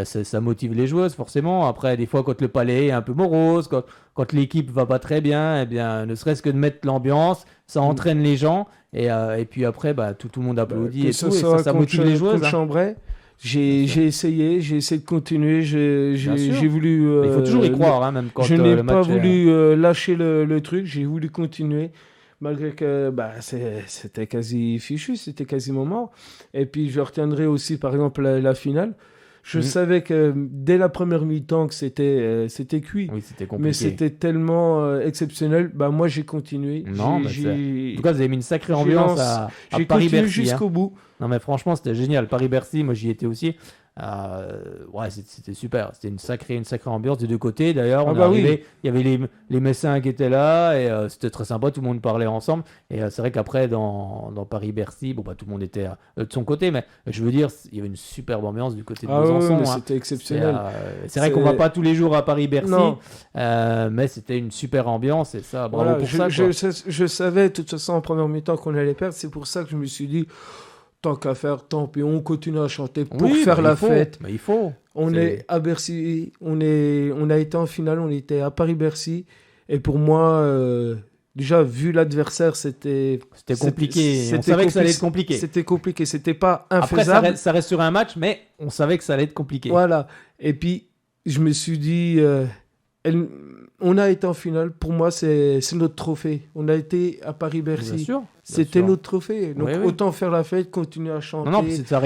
ça motive les joueuses forcément. Après, des fois, quand le palais est un peu morose, quand l'équipe va pas très bien, ne serait-ce que de mettre l'ambiance, ça entraîne les gens. Et puis après, tout le monde applaudit et ce tout. Et soit ça motive les joueuses. contre Chambray, j'ai essayé de continuer. J'ai Bien sûr. voulu. Mais il faut toujours y croire, même quand je le n'ai match pas est- voulu lâcher le truc. J'ai voulu continuer. Malgré que c'était quasi fichu, c'était quasiment mort. Et puis je retiendrai aussi par exemple la finale. Je savais que dès la première mi-temps que c'était cuit. Oui, c'était compliqué. Mais c'était tellement exceptionnel. Moi j'ai continué. Non, en tout cas, vous avez mis une sacrée ambiance à j'ai Paris-Bercy. continué jusqu'au bout. Non, mais franchement, c'était génial. Paris-Bercy, moi j'y étais aussi. C'était super. C'était une sacrée ambiance des deux côtés. D'ailleurs, on est arrivé, il y avait les Messins qui étaient là et c'était très sympa. Tout le monde parlait ensemble. Et c'est vrai qu'après, dans Paris-Bercy, tout le monde était de son côté. Mais je veux dire, il y avait une superbe ambiance du côté de Besançon. Mais c'était exceptionnel. C'est vrai qu'on va pas tous les jours à Paris-Bercy. Mais c'était une super ambiance. Et ça, bravo pour ça. Je savais de toute façon en première mi-temps qu'on allait perdre. C'est pour ça que je me suis dit, tant qu'à faire, tant pis, on continue à chanter pour faire la fête. Il faut. On est à Bercy, on a été en finale, on était à Paris-Bercy. Et pour moi, déjà, vu l'adversaire, c'était compliqué. On savait que ça allait être compliqué. C'était compliqué, c'était pas Après, infaisable. ça reste sur un match, mais on savait que ça allait être compliqué. Voilà. Et puis, je me suis dit, on a été en finale. Pour moi, c'est notre trophée. On a été à Paris-Bercy. Bien sûr. C'était notre trophée. Donc, Oui. autant faire la fête, continuer à chanter. Non, ça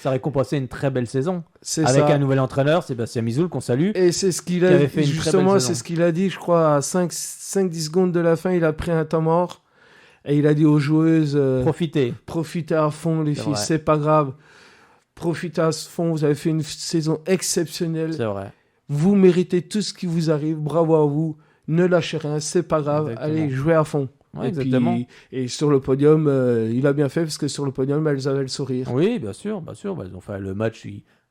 récompensait une très belle saison. Avec un nouvel entraîneur, Sébastien Mizoul, qu'on salue. Et c'est ce qu'il a fait. Justement, c'est ce qu'il a dit, je crois, à 5-10 secondes de la fin, il a pris un temps mort. Et il a dit aux joueuses profitez à fond, les filles, c'est pas grave. Profitez à fond, vous avez fait une saison exceptionnelle. C'est vrai. Vous méritez tout ce qui vous arrive. Bravo à vous. Ne lâchez rien, c'est pas grave. Exactement. Allez, jouez à fond. Ouais, et exactement. Et sur le podium, il a bien fait parce que sur le podium, elles avaient le sourire. Oui, bien sûr. Bah, ils ont fait le match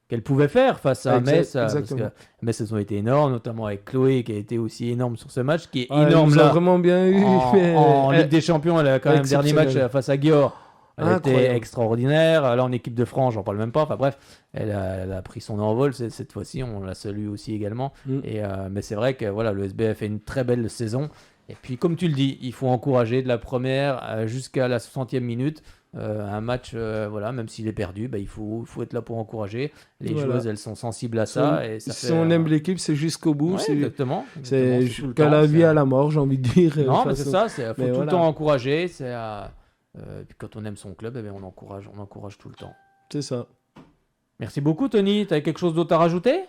qu'elles pouvaient faire face à Metz. Exactement. Parce que Metz, elles ont été énormes, notamment avec Chloé qui a été aussi énorme sur ce match, qui est Ah, énorme elles là. ont vraiment bien eu. En Ligue des Champions, elle a quand même le dernier match face à Győr. Elle était Incroyable. extraordinaire. Là, en équipe de France, j'en parle même pas. Enfin bref, elle a pris son envol cette fois-ci. On la salue aussi également. Mais c'est vrai que voilà, le SBF fait une très belle saison. Et puis, comme tu le dis, il faut encourager de la première jusqu'à la 60e minute. Un match, même s'il est perdu, il faut être là pour encourager. Les joueuses, elles sont sensibles à ça. Et ça si fait, on aime l'équipe, c'est jusqu'au bout. Ouais, c'est exactement. C'est tout le jusqu'à temps, la vie c'est- à la mort, j'ai envie de dire. Non, mais c'est ça. Il faut tout voilà. le temps encourager. Puis quand on aime son club, on encourage tout le temps. C'est ça. Merci beaucoup, Tony. Tu as quelque chose d'autre à rajouter?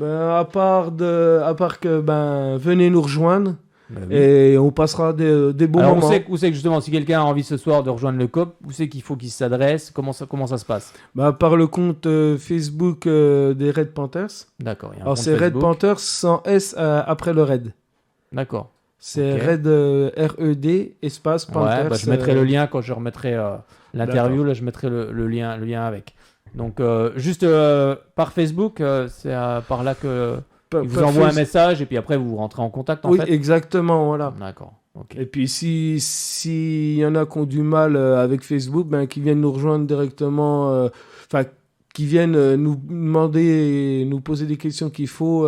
À part que venez nous rejoindre. Oui. Et on passera des bons Alors, moments. où c'est que justement, si quelqu'un a envie ce soir de rejoindre le COP, où c'est qu'il faut qu'il s'adresse? Comment ça se passe? Par le compte Facebook des Red Panthers. D'accord. il y a un Alors compte c'est Red Facebook. Panthers sans S après le Red. D'accord. C'est Ok. Red R-E-D espace Panthers. Je mettrai le lien quand je remettrai l'interview. D'accord. Là, je mettrai le lien avec. Donc, juste par Facebook, c'est par là que il vous par envoie un Face- message et puis après vous rentrez en contact. En Oui, fait. exactement, voilà. D'accord. ok. Et puis si y en a qui ont du mal avec Facebook, qui viennent nous rejoindre directement, qui viennent nous demander et nous poser des questions qu'il faut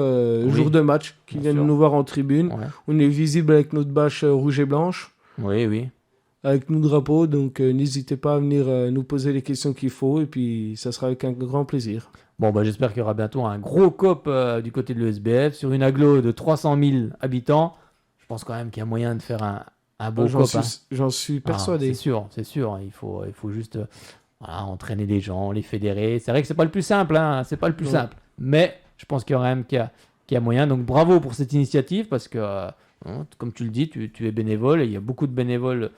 jour de match, qui Bien viennent sûr. nous voir en tribune. Ouais. On est visible avec notre bâche rouge et blanche. Oui. Avec nos drapeaux, donc n'hésitez pas à venir nous poser les questions qu'il faut et puis ça sera avec un grand plaisir. Bon, j'espère qu'il y aura bientôt un gros COP du côté de l'ESBF sur une agglo de 300 000 habitants. Je pense quand même qu'il y a moyen de faire un beau COP. J'en suis persuadé. C'est sûr. Il faut juste entraîner les gens, les fédérer. C'est vrai que c'est pas le plus simple, c'est pas le plus Non. simple. Mais je pense qu'il y a quand même qu'il y a moyen. Donc bravo pour cette initiative parce que, comme tu le dis, tu es bénévole et il y a beaucoup de bénévoles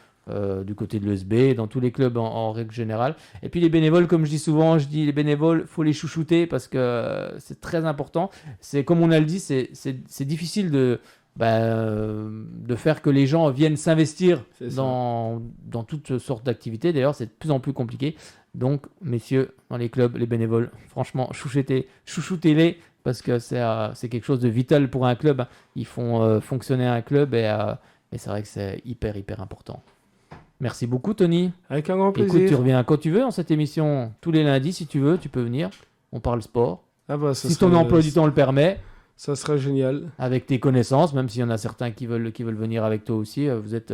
du côté de l'ESB, dans tous les clubs en règle générale. Et puis les bénévoles, comme je dis souvent, les bénévoles, faut les chouchouter parce que c'est très important. C'est comme on a le dit, c'est difficile de faire que les gens viennent s'investir C'est ça. dans toutes sortes d'activités. D'ailleurs, c'est de plus en plus compliqué. Donc, messieurs, dans les clubs, les bénévoles, franchement, chouchoutez-les parce que c'est quelque chose de vital pour un club. Ils font fonctionner un club et c'est vrai que c'est hyper, hyper important. Merci beaucoup, Tony. Avec un grand plaisir. Écoute, tu reviens quand tu veux dans cette émission, tous les lundis, si tu veux, tu peux venir. On parle sport. Ça Si ton emploi du temps le permet. Ça sera génial. Avec tes connaissances, même s'il y en a certains qui veulent venir avec toi aussi, vous êtes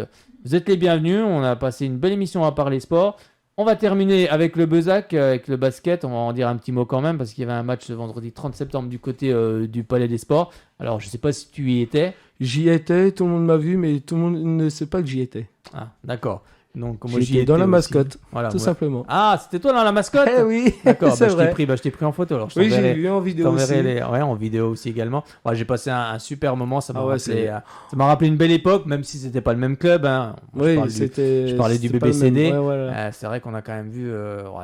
les bienvenus. On a passé une belle émission à parler sport. On va terminer avec le Bezac, avec le basket. On va en dire un petit mot quand même, parce qu'il y avait un match ce vendredi 30 septembre du côté du Palais des Sports. Alors, je ne sais pas si tu y étais. J'y étais, tout le monde m'a vu, mais tout le monde ne sait pas que j'y étais. Ah, d'accord. Donc, moi, J'étais dans la mascotte, Voilà, tout simplement. Ah, c'était toi dans la mascotte? Eh oui, d'accord. c'est Je vrai. t'ai pris en photo. Alors, je Oui, j'ai t'enverrai- vu en vidéo je t'enverrai aussi. Ouais, en vidéo aussi également. Ouais, j'ai passé un super moment. Ça m'a ouais, rappelé une belle époque, même si c'était pas le même club. Moi, Oui, je parlais du c'était pas le BBCD. même. Ouais, voilà. C'est vrai qu'on a quand même vu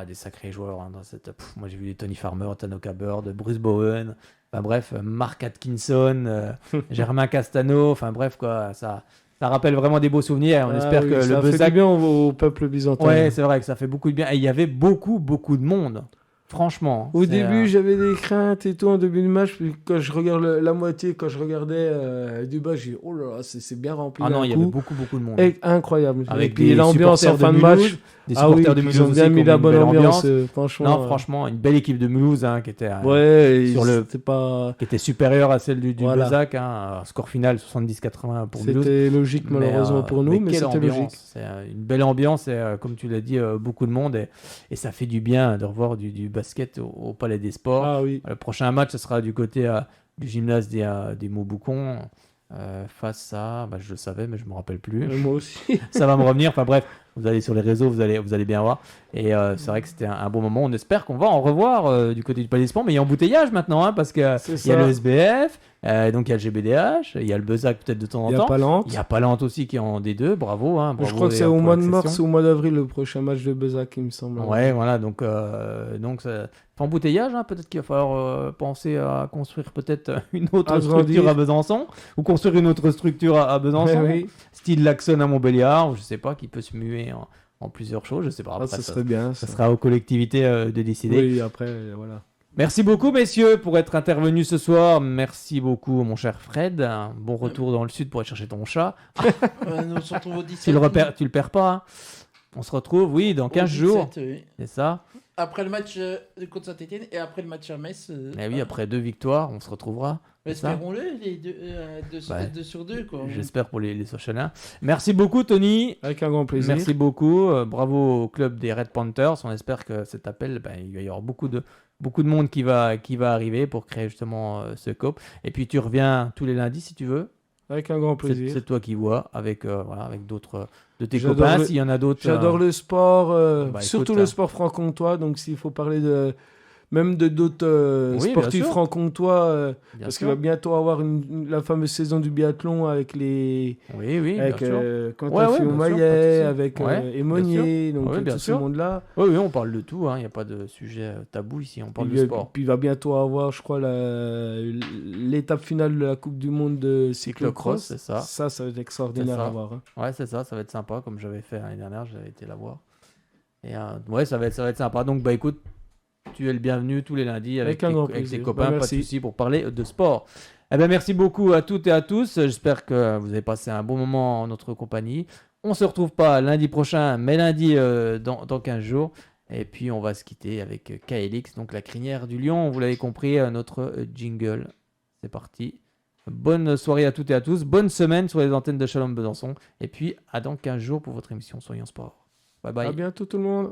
des sacrés joueurs dans cette. Moi, j'ai vu Tony Farmer, Tanoka Bird, Bruce Bowen. Enfin bref, Mark Atkinson, Germain Castano. Enfin bref, quoi, ça rappelle vraiment des beaux souvenirs. On espère que ça le fait Bezac. du bien au peuple byzantin. Ouais, c'est vrai que ça fait beaucoup de bien. Et il y avait beaucoup de monde. Franchement. Au c'est, début, j'avais des craintes et tout en début de match. Puis quand je regarde la moitié, quand je regardais du bas, j'ai dit oh là là, c'est bien rempli. Ah non, d'un il y coup. avait beaucoup de monde. Et incroyable. Avec et puis des l'ambiance en supporters fin de de match. Mulhouse, des Ah oui, supporters de puis Mulhouse ils ont bien aussi mis qui la ont mis bonne une belle ambiance. ambiance. Franchement. Non, franchement, une belle équipe de Mulhouse qui était qui était supérieure à celle du Voilà. Bezac. Un score final 70-80 pour Mulhouse. C'était logique malheureusement pour nous, mais quelle c'était ambiance. logique. C'est une belle ambiance et comme tu l'as dit, beaucoup de monde et ça fait du bien de revoir du basket au Palais des Sports. Ah oui. Le prochain match, ce sera du côté du gymnase des Montboucons face à, je le savais mais je me rappelle plus. Moi aussi. Ça va me revenir. Enfin bref, Vous allez sur les réseaux, vous allez bien voir. Et c'est vrai que c'était un bon moment. On espère qu'on va en revoir du côté du Palais des Sports, mais il y a embouteillage maintenant, hein, parce qu'il y a le SBF, donc il y a le GBDH, il y a le Bezac peut-être de temps en temps. Il y a Palante aussi qui est en D2, bravo. Hein, bravo. Je crois que c'est au mois de mars ou au mois d'avril le prochain match de Bezac, il me semble. Ouais, voilà, donc ça... embouteillage, hein, peut-être qu'il va falloir penser à construire peut-être une autre structure à Besançon, ou construire une autre structure à Besançon, style Laxon à Montbéliard, je sais pas, qui peut se muer en plusieurs choses, je sais pas. Après, ça serait bien. Ça sera aux collectivités de décider. Oui, après, voilà. Merci beaucoup, messieurs, pour être intervenus ce soir. Merci beaucoup, mon cher Fred. Un bon retour dans le sud pour aller chercher ton chat. Nous on se retrouve au 17. Tu le perds pas, hein. On se retrouve, oui, dans 15 jours. Oui. C'est ça. Après le match contre Saint-Etienne et après le match à Metz. Eh oui, après 2 victoires, on se retrouvera. Espérons-le, les 2 sur 2. J'espère pour les Sochalins. Merci beaucoup, Tony. Avec un grand plaisir. Merci beaucoup. Bravo au club des Red Panthers. On espère que cet appel, il va y avoir beaucoup de monde qui va arriver pour créer justement ce COP. Et puis tu reviens tous les lundis si tu veux. Avec un grand plaisir. C'est toi qui vois avec d'autres de tes copains. S'il y en a d'autres. J'adore le sport, surtout le sport franc-comtois. Donc s'il faut parler même de d'autres sportifs franc-comtois, parce qu'il va bientôt avoir la fameuse saison du biathlon avec les avec Quentin Fillon-Maillet, avec Émonier, donc tout ce monde-là. Oui, on parle de tout, il n'y a pas de sujet tabou ici, on parle de sport. Puis il va bientôt avoir, je crois, l'étape finale de la Coupe du Monde de cyclocross. C'est ça. Ça va être extraordinaire à voir. Ouais, c'est ça va être sympa, comme j'avais fait l'année dernière, j'avais été la voir. Et ça va être sympa. Donc écoute, tu es le bienvenu tous les lundis avec tes copains, pas de soucis, pour parler de sport. Merci beaucoup à toutes et à tous. J'espère que vous avez passé un bon moment en notre compagnie. On se retrouve pas lundi prochain, mais lundi dans 15 jours. Et puis on va se quitter avec KLX, donc la crinière du lion. Vous l'avez compris, notre jingle. C'est parti. Bonne soirée à toutes et à tous. Bonne semaine sur les antennes de Shalom Besançon. Et puis à dans 15 jours pour votre émission Soyons Sport. Bye bye. À bientôt tout le monde.